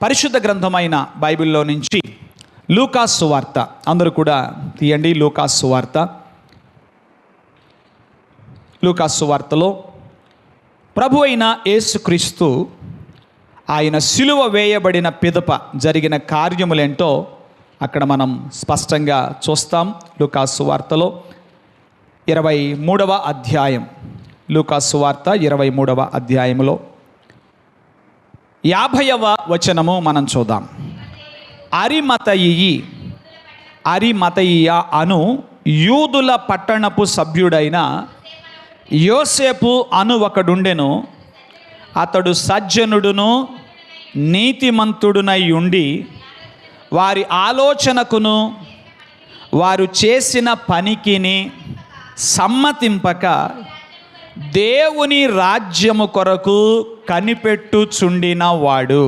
పరిశుద్ధ గ్రంథమైన బైబిల్లో నుంచి లూకాసు సువార్త, అందరూ కూడా తీయండి. లూకాసు సువార్త. లూకాసు సువార్తలో ప్రభు అయిన యేసుక్రీస్తు ఆయన సిలువ వేయబడిన పిదప జరిగిన కార్యములేంటో అక్కడ మనం స్పష్టంగా చూస్తాం. లూకాసు సువార్తలో 23వ అధ్యాయం, లూకాసు సువార్త 23వ అధ్యాయంలో 50వ వచనము మనం చూద్దాం. అరిమతయియ అను యూదుల పట్టణపు సభ్యుడైన యోసేపు అను ఒకడుండెను. అతడు సజ్జనుడును నీతిమంతుడునై ఉండి వారి ఆలోచనకును వారు చేసిన పనికిని సమ్మతింపక దేవుని రాజ్యము కొరకు కనిపెట్టుచుండిన వాడు.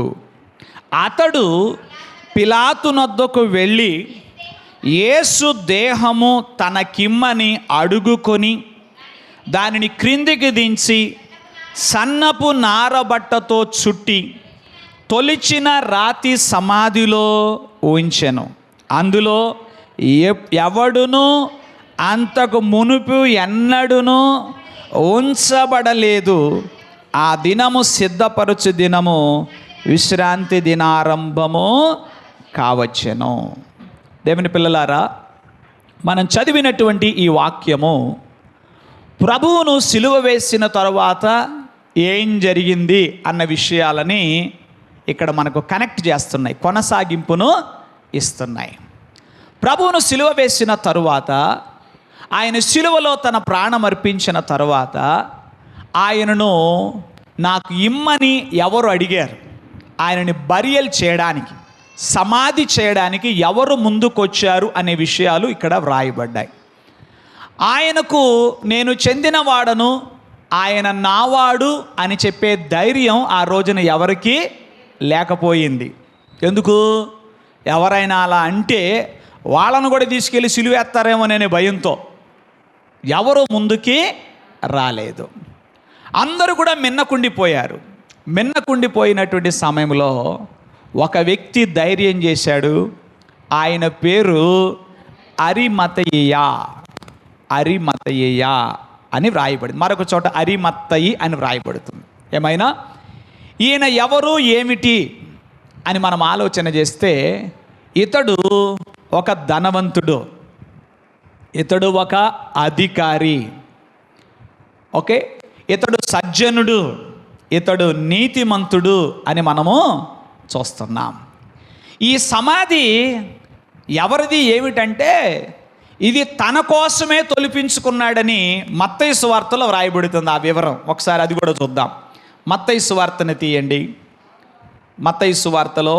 అతడు పిలాతునొద్దకు వెళ్ళి యేసు దేహము తనకిమ్మని అడుగుకొని దానిని క్రిందికి దించి సన్నపు నారబట్టతో చుట్టి తొలిచిన రాతి సమాధిలో ఉంచెను. అందులో ఎవడును అంతకు మునుపు ఎన్నడును ఉంచబడలేదు. ఆ దినము సిద్ధపరచు దినము విశ్రాంతి దినారంభము కావచ్చెను. దేవుని పిల్లలారా, మనం చదివినటువంటి ఈ వాక్యము ప్రభువును సిలువ వేసిన తరువాత ఏం జరిగింది అన్న విషయాలని ఇక్కడ మనకు కనెక్ట్ చేస్తున్నాయి, కొనసాగింపును ఇస్తున్నాయి. ప్రభువును సిలువ వేసిన తరువాత, ఆయన సిలువలో తన ప్రాణం అర్పించిన తరువాత ఆయనను నాకు ఇమ్మని ఎవరు అడిగారు, ఆయనని బరియల్ చేయడానికి, సమాధి చేయడానికి ఎవరు ముందుకొచ్చారు అనే విషయాలు ఇక్కడ వ్రాయబడ్డాయి. ఆయనకు నేను చెందినవాడను, ఆయన నావాడు అని చెప్పే ధైర్యం ఆ రోజున ఎవరికి లేకపోయింది. ఎందుకు? ఎవరైనా అలా అంటే వాళ్ళను కూడా తీసుకెళ్ళి సిలువేస్తారేమోననే భయంతో ఎవరు ముందుకి రాలేదు. అందరూ కూడా మిన్నకుండిపోయారు. మిన్నకుండిపోయినటువంటి సమయంలో ఒక వ్యక్తి ధైర్యం చేశాడు. ఆయన పేరు అరిమతయియ అని వ్రాయబడింది. మరొక చోట అరిమత్తయి అని వ్రాయబడుతుంది. ఏమైనా ఈయన ఎవరు ఏమిటి అని మనం ఆలోచన చేస్తే, ఇతడు ఒక ధనవంతుడు, ఇతడు ఒక అధికారి, ఓకే, ఇతడు సజ్జనుడు, ఇతడు నీతిమంతుడు అని మనము చూస్తున్నాం. ఈ సమాధి ఎవరిది ఏమిటంటే, ఇది తన కోసమే తొలిపించుకున్నాడని మత్తయి సువార్తలో వ్రాయబడుతుంది. ఆ వివరం ఒకసారి అది కూడా చూద్దాం. మత్తయి సువార్తని తీయండి. మత్తయి సువార్తలో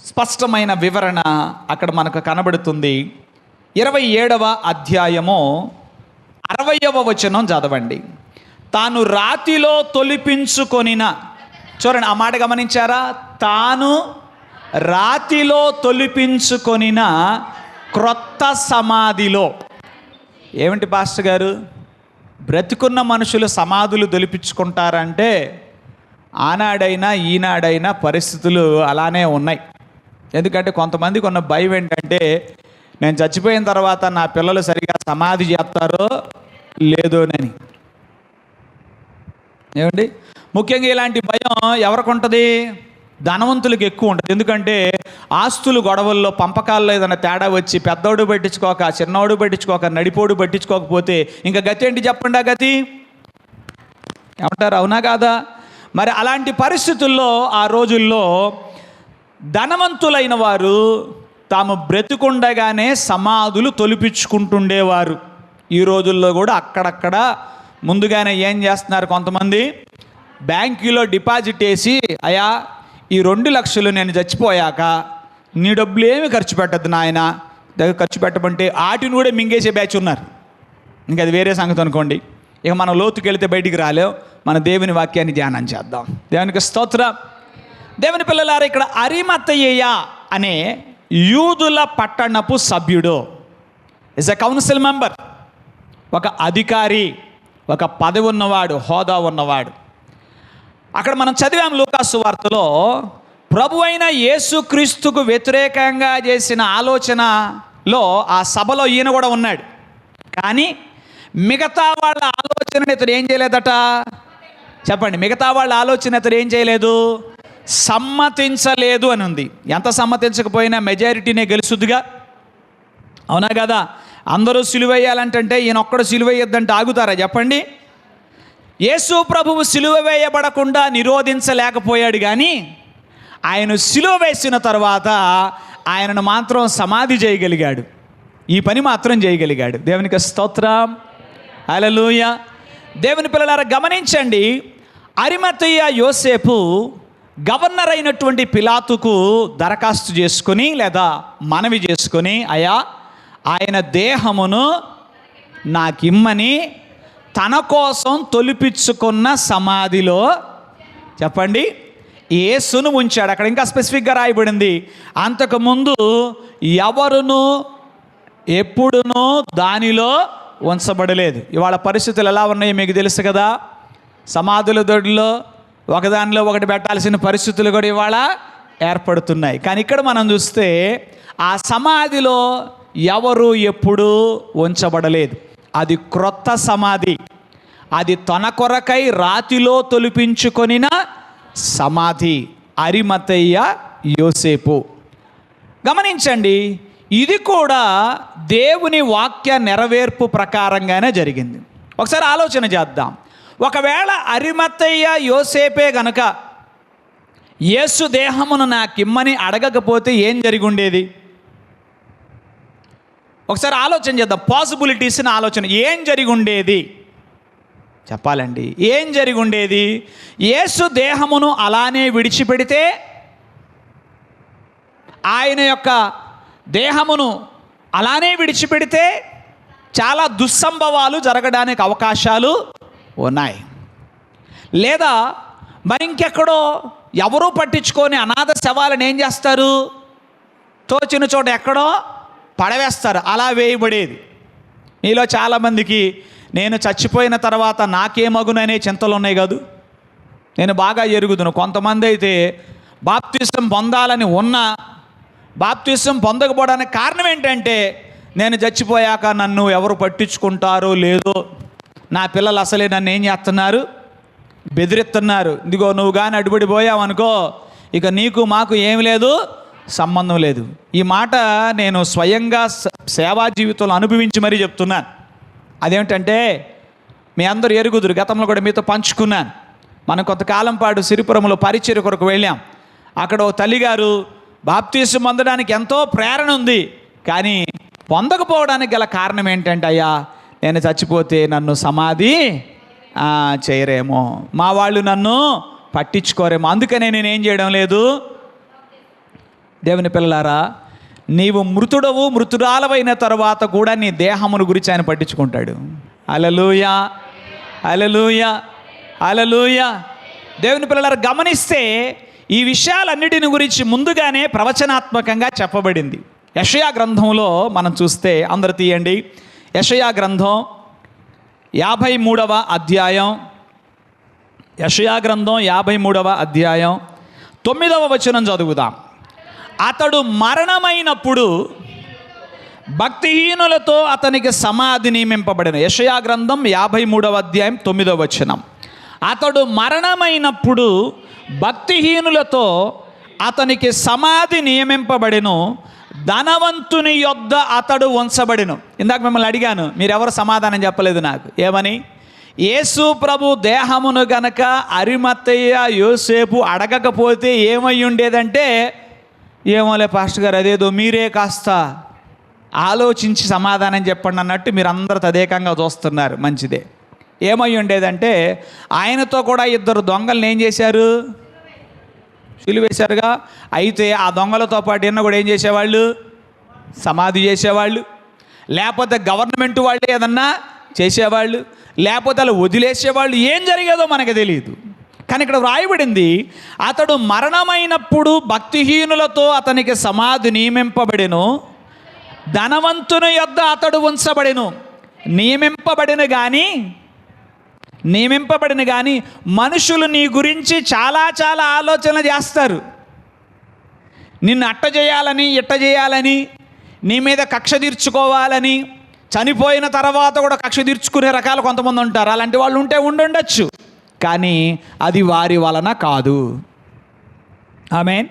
స్పష్టమైన వివరణ అక్కడ మనకు కనబడుతుంది. 27వ అధ్యాయము 60వ వచనం చదవండి. తాను రాతిలో తొలిపించుకొనిన, చూడండి ఆ మాట గమనించారా? తాను రాతిలో తొలిపించుకొనిన క్రొత్త సమాధిలో. ఏమిటి పాస్టర్ గారు, బ్రతికున్న మనుషులు సమాధులు తొలిపించుకుంటారంటే ఆనాడైనా ఈనాడైనా పరిస్థితులు అలానే ఉన్నాయి. ఎందుకంటే కొంతమందికి ఉన్న భయం ఏంటంటే, నేను చచ్చిపోయిన తర్వాత నా పిల్లలు సరిగా సమాధి చేస్తారో లేదోనని. ఏమండి, ముఖ్యంగా ఇలాంటి భయం ఎవరికి ఉంటుంది? ధనవంతులకు ఎక్కువ ఉంటుంది. ఎందుకంటే ఆస్తులు గొడవల్లో, పంపకాల్లో ఏదైనా తేడా వచ్చి పెద్దోడు పట్టించుకోక, చిన్నోడు పట్టించుకోక, నడిపోడు పట్టించుకోకపోతే ఇంకా గతి ఏంటి చెప్పండి? ఆ గతి ఏమంటారు? అవునా కాదా? మరి అలాంటి పరిస్థితుల్లో ఆ రోజుల్లో ధనవంతులైన వారు తాము బ్రతికుండగానే సమాధులు తొలిపించుకుంటుండేవారు. ఈ రోజుల్లో కూడా అక్కడక్కడ ముందుగానే ఏం చేస్తున్నారు, కొంతమంది బ్యాంకులో డిపాజిట్ వేసి, అయ్యా ఈ 2 లక్షలు నేను చచ్చిపోయాక నీ డబ్బులు ఏమి ఖర్చు పెట్టద్దు నాయన, దగ్గర ఖర్చు పెట్టమంటే వాటిని కూడా మింగేసే బ్యాచ్ ఉన్నారు. ఇంకా అది వేరే సంగతి అనుకోండి. ఇక మనం లోతుకి వెళితే బయటికి రాలేం. మన దేవుని వాక్యాన్ని ధ్యానం చేద్దాం. దేవునికి స్తోత్రం. దేవుని పిల్లలారా, ఇక్కడ అరిమతయియ అనే యూదుల పట్టణపు సభ్యుడు, ఇస్ ఎ కౌన్సిల్ మెంబర్, ఒక అధికారి, ఒక పదవి ఉన్నవాడు, హోదా ఉన్నవాడు. అక్కడ మనం చదివాం లూకాసు వార్తలో ప్రభు అయిన యేసుక్రీస్తుకు వ్యతిరేకంగా చేసిన ఆలోచనలో ఆ సభలో ఈయన కూడా ఉన్నాడు. కానీ మిగతా వాళ్ళ ఆలోచనని ఇతను ఏం చేయలేదట? చెప్పండి, మిగతా వాళ్ళ ఆలోచన ఇతను ఏం చేయలేదు? సమ్మతించలేదు అని ఉంది. ఎంత సమ్మతించకపోయినా మెజారిటీనే గెలుచుద్దిగా, అవునా కదా? అందరూ సిలువేయాలంటే ఈయన ఒక్కడు సిలువేయొద్దంటే ఆగుతారా చెప్పండి? యేసు ప్రభువు సిలువ వేయబడకుండా నిరోధించలేకపోయాడు, కానీ ఆయన సిలువ వేసిన తర్వాత ఆయనను మాత్రం సమాధి చేయగలిగాడు. ఈ పని మాత్రం చేయగలిగాడు. దేవునికి స్తోత్రం, హల్లెలూయా. దేవుని పిల్లలారా గమనించండి, అరిమతయ్య యోసేపు గవర్నర్ అయినటువంటి పిలాతుకు దరఖాస్తు చేసుకొని లేదా మనవి చేసుకొని, అయ్యా ఆయన దేహమును నాకిమ్మని తన కోసం తొలిపించుకున్న సమాధిలో, చెప్పండి, యేసును ఉంచాడు. అక్కడ ఇంకా స్పెసిఫిక్గా రాయబడింది, అంతకుముందు ఎవరును ఎప్పుడునూ దానిలో ఉంచబడలేదు. ఇవాళ పరిస్థితులు ఎలా ఉన్నాయో మీకు తెలుసు కదా. సమాధుల దొడ్లో ఒకదానిలో ఒకటి పెట్టాల్సిన పరిస్థితులు కూడా ఇవాళ ఏర్పడుతున్నాయి. కానీ ఇక్కడ మనం చూస్తే ఆ సమాధిలో ఎవరు ఎప్పుడూ ఉంచబడలేదు. అది క్రొత్త సమాధి, అది తన కొరకై రాతిలో తొలిపించుకొనిన సమాధి. అరిమతయ్య యోసేపు. గమనించండి, ఇది కూడా దేవుని వాక్య నెరవేర్పు ప్రకారంగానే జరిగింది. ఒకసారి ఆలోచన చేద్దాం. ఒకవేళ అరిమతయ్య యోసేపే గనక యేసు దేహమును నాకిమ్మని అడగకపోతే ఏం జరిగి ఉండేది? ఒకసారి ఆలోచన చేద్దాం. పాసిబిలిటీస్ని ఆలోచన, ఏం జరిగి ఉండేది చెప్పాలండి? ఏం జరిగి ఉండేది? యేసు దేహమును అలానే విడిచిపెడితే, ఆయన యొక్క దేహమును అలానే విడిచిపెడితే చాలా దుస్సంభవాలు జరగడానికి అవకాశాలు ఉన్నాయి. లేదా మరి ఇంకెక్కడో ఎవరూ పట్టించుకొని అనాథ శవాలను ఏం చేస్తారు? తోచిన చోట ఎక్కడో పడవేస్తారు. అలా వేయబడేది. మీలో చాలామందికి నేను చచ్చిపోయిన తర్వాత నాకేమగుననే చింతలు ఉన్నాయి కాదు. నేను బాగా ఎరుగుదును. కొంతమంది అయితే బాప్తిసం పొందాలని ఉన్నా బాప్తిసం పొందకపోవడానికి కారణం ఏంటంటే, నేను చచ్చిపోయాక నన్ను ఎవరు పట్టించుకుంటారో లేదో, నా పిల్లలు అసలే నన్ను ఏం చేస్తున్నారు? బెదిరిస్తున్నారు. ఇదిగో నువ్వు కానీ అడ్డుపడిపోయావనుకో, ఇక నీకు మాకు ఏమి లేదు, సంబంధం లేదు. ఈ మాట నేను స్వయంగా సేవా జీవితంలో అనుభవించి మరీ చెప్తున్నాను. అదేమిటంటే, మీ అందరూ ఎరుగుదురు, గతంలో కూడా మీతో పంచుకున్నాను. మనం కొంతకాలం పాటు సిరిపురంలో పరిచర్య కొరకు వెళ్ళాం. అక్కడ ఓ తల్లిగారు బాప్తీసం పొందడానికి ఎంతో ప్రేరణ ఉంది, కానీ పొందకపోవడానికి గల కారణం ఏంటంటే, అయ్యా నేను చచ్చిపోతే నన్ను సమాధి చేయరేమో, మా వాళ్ళు నన్ను పట్టించుకోరేమో, అందుకనే నేనేం చేయడం లేదు. దేవుని పిల్లలారా, నీవు మృతుడవు, మృతురాలవైన తర్వాత కూడా నీ దేహమును గురించి ఆయన పట్టించుకుంటాడు. హల్లెలూయా, హల్లెలూయా, హల్లెలూయా. దేవుని పిల్లలారా గమనిస్తే ఈ విషయాలన్నిటిని గురించి ముందుగానే ప్రవచనాత్మకంగా చెప్పబడింది. యెషయా గ్రంథంలో మనం చూస్తే, అందరు తీయండి, యెషయా గ్రంథం 53వ అధ్యాయం. యెషయా గ్రంథం 53వ అధ్యాయం 9వ వచనం చదువుదాం. అతడు మరణమైనప్పుడు భక్తిహీనులతో అతనికి సమాధి నియమింపబడిన. యెషయా గ్రంథం 53వ అధ్యాయం 9వ వచనం. అతడు మరణమైనప్పుడు భక్తిహీనులతో అతనికి సమాధి నియమింపబడిను, ధనవంతుని యొద్ద అతడు ఉంచబడిను. ఇందాక మిమ్మల్ని అడిగాను, మీరెవరు సమాధానం చెప్పలేదు నాకు. ఏమని? యేసు ప్రభు దేహమును గనక అరిమతయ్య యోసేపు అడగకపోతే ఏమై ఉండేదంటే, ఏమోలే పాస్టర్ గారు, అదేదో మీరే కాస్త ఆలోచించి సమాధానం చెప్పండి అన్నట్టు మీరు అందరూ తదేకంగా చూస్తున్నారు. మంచిదే. ఏమై ఉండేదంటే, ఆయనతో కూడా ఇద్దరు దొంగలను ఏం చేశారు? సిలువేశారుగా. అయితే ఆ దొంగలతో పాటు ఈయన కూడా ఏం చేసేవాళ్ళు? సమాధి చేసేవాళ్ళు. లేకపోతే గవర్నమెంట్ వాళ్ళు ఏదన్నా చేసేవాళ్ళు, లేకపోతే అలా వదిలేసేవాళ్ళు. ఏం జరిగేదో మనకు తెలియదు. కానీ ఇక్కడ వ్రాయబడింది, అతడు మరణమైనప్పుడు భక్తిహీనులతో అతనికి సమాధి నియమింపబడెను, ధనవంతుని యొద్ద అతడు ఉంచబడెను. నియమింపబడిన కానీ మనుషులు నీ గురించి చాలా చాలా ఆలోచన చేస్తారు. నిన్ను అట్ట చేయాలని ఇట్ట చేయాలని, నీ మీద కక్ష తీర్చుకోవాలని, చనిపోయిన తర్వాత కూడా కక్ష తీర్చుకునే రకాలు కొంతమంది ఉంటారు. అలాంటి వాళ్ళు ఉంటే ఉండొచ్చు, కానీ అది వారి వలన కాదు. ఆమేన్.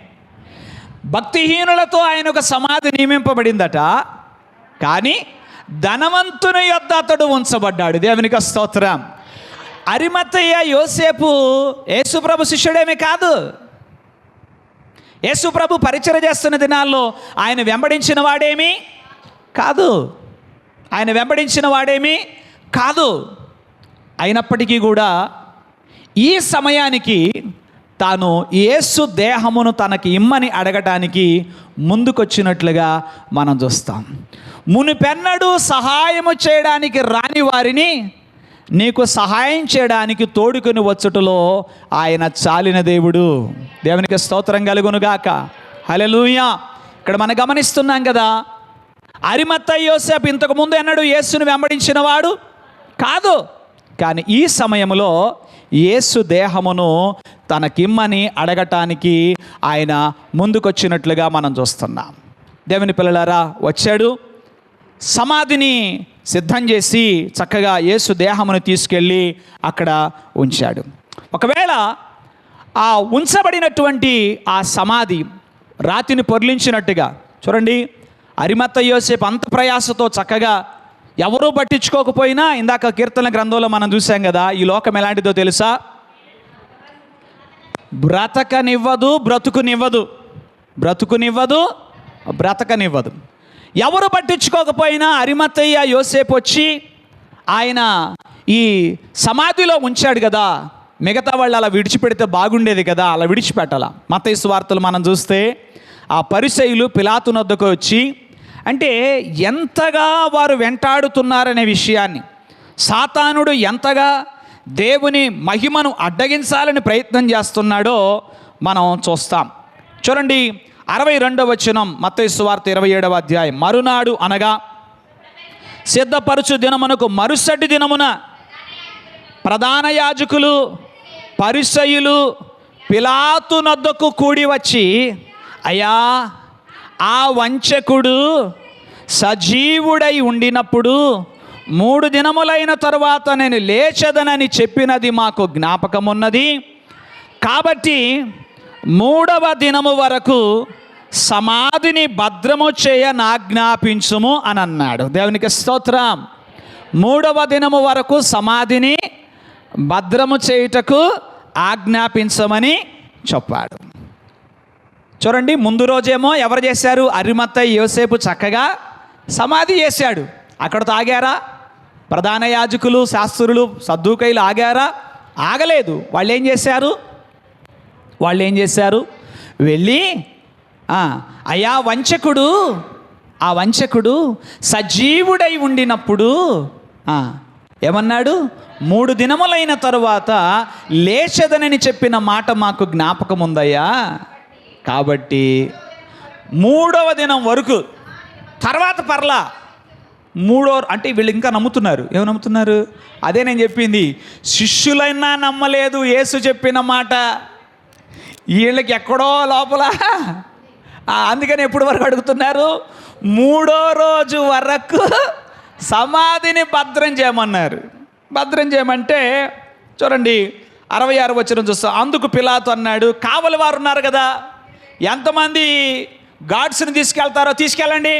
భక్తిహీనులతో ఆయన ఒక సమాధి నియమింపబడిందట, కానీ ధనవంతుని యొద్ద అతడు ఉంచబడ్డాడు. దేవునికి స్తోత్రం. అరిమత్తయ్య యోసేపు యేసుప్రభు శిష్యుడేమీ కాదు. యేసుప్రభు పరిచర్య చేస్తున్న దినాల్లో ఆయన వెంబడించిన వాడేమీ కాదు. అయినప్పటికీ కూడా ఈ సమయానికి తాను యేసు దేహమును తనకి ఇమ్మని అడగటానికి ముందుకొచ్చినట్లుగా మనం చూస్తాం. మునిపెన్నడూ సహాయము చేయడానికి రాని వారిని నీకు సహాయం చేయడానికి తోడుకొని వచ్చుటలో ఆయన చాలిన దేవుడు. దేవునికి స్తోత్రం కలుగునుగాక. హల్లెలూయా. ఇక్కడ మనం గమనిస్తున్నాం కదా, అరిమత్తయి యోసేపు ఇంతకుముందు ఎన్నడూ యేసును వెంబడించిన వాడు కాదు, కానీ ఈ సమయంలో యేసు దేహమును తనకిమ్మని అడగటానికి ఆయన ముందుకొచ్చినట్లుగా మనం చూస్తున్నాం. దేవుని పిల్లలారా, వచ్చాడు, సమాధిని సిద్ధం చేసి చక్కగా యేసు దేహమును తీసుకెళ్ళి అక్కడ ఉంచాడు. ఒకవేళ ఆ ఉంచబడినటువంటి ఆ సమాధి రాతిని పొర్లించినట్టుగా చూడండి, అరిమత్తయి యోసేపు అంత ప్రయాసతో చక్కగా ఎవరూ పట్టించుకోకపోయినా, ఇందాక కీర్తన గ్రంథంలో మనం చూసాం కదా, ఈ లోకం ఎలాంటిదో తెలుసా? బ్రతకనివ్వదు. ఎవరు పట్టించుకోకపోయినా అరిమత్తయ్య యోసేపు వచ్చి ఆయన ఈ సమాధిలో ఉంచాడు కదా, మిగతా వాళ్ళు అలా విడిచిపెడితే బాగుండేది కదా, అలా విడిచిపెట్టాల. మత్తయి సువార్తలు మనం చూస్తే ఆ పరిసయ్యులు పిలాతు వద్దకు వచ్చి, అంటే ఎంతగా వారు వెంటాడుతున్నారనే విషయాన్ని, సాతానుడు ఎంతగా దేవుని మహిమను అడ్డగించాలని ప్రయత్నం చేస్తున్నాడో మనం చూస్తాం. చూడండి 62వ వచనం, మత్తయి సువార్త 27వ అధ్యాయం. మరునాడు అనగా సిద్ధపరచు దినమునకు మరుసటి దినమున ప్రధాన యాజకులు పరిసయ్యులు పిలాతు నొద్దకు కూడి వచ్చి, అయ్యా, ఆ వంచకుడు సజీవుడై ఉండినప్పుడు 3 దినములైన తరువాత నేను లేచెదనని చెప్పినది మాకు జ్ఞాపకమున్నది. కాబట్టి 3వ దినము వరకు సమాధిని భద్రము చేయ నాజ్ఞాపించుము అని అన్నాడు. దేవునికి స్తోత్రం. 3వ దినము వరకు సమాధిని భద్రము చేయుటకు ఆజ్ఞాపించమని చెప్పాడు. చూడండి, ముందు రోజేమో ఎవరు చేశారు? అరిమత్తయి యోసేపు చక్కగా సమాధి చేశాడు. అక్కడతో ఆగారా? ప్రధాన యాజకులు, శాస్త్రులు, సద్దూకయ్యులు ఆగారా? ఆగలేదు. వాళ్ళు ఏం చేశారు? వెళ్ళి, అయ్యా, ఆ వంచకుడు సజీవుడై ఉండినప్పుడు ఏమన్నాడు? 3 దినములైన తరువాత లేచెదనని చెప్పిన మాట మాకు జ్ఞాపకం ఉందయ్యా. కాబట్టి 3వ దినం వరకు, తర్వాత పర్లా 3వ, అంటే వీళ్ళు ఇంకా నమ్ముతున్నారు. ఏమి నమ్ముతున్నారు? అదే నేను చెప్పింది, శిష్యులైనా నమ్మలేదు యేసు చెప్పిన మాట. వీళ్ళకి ఎక్కడో లోపల, అందుకని ఎప్పటి వరకు అడుగుతున్నారు? 3వ రోజు వరకు సమాధిని భద్రం చేయమన్నారు. భద్రం చేయమంటే చూడండి 66వ వచనం చూస్తాం. అందుకు పిలాతు అన్నాడు, కావలి వారు ఉన్నారు కదా, ఎంతమంది గార్డ్స్ని తీసుకెళ్తారో తీసుకెళ్ళండి.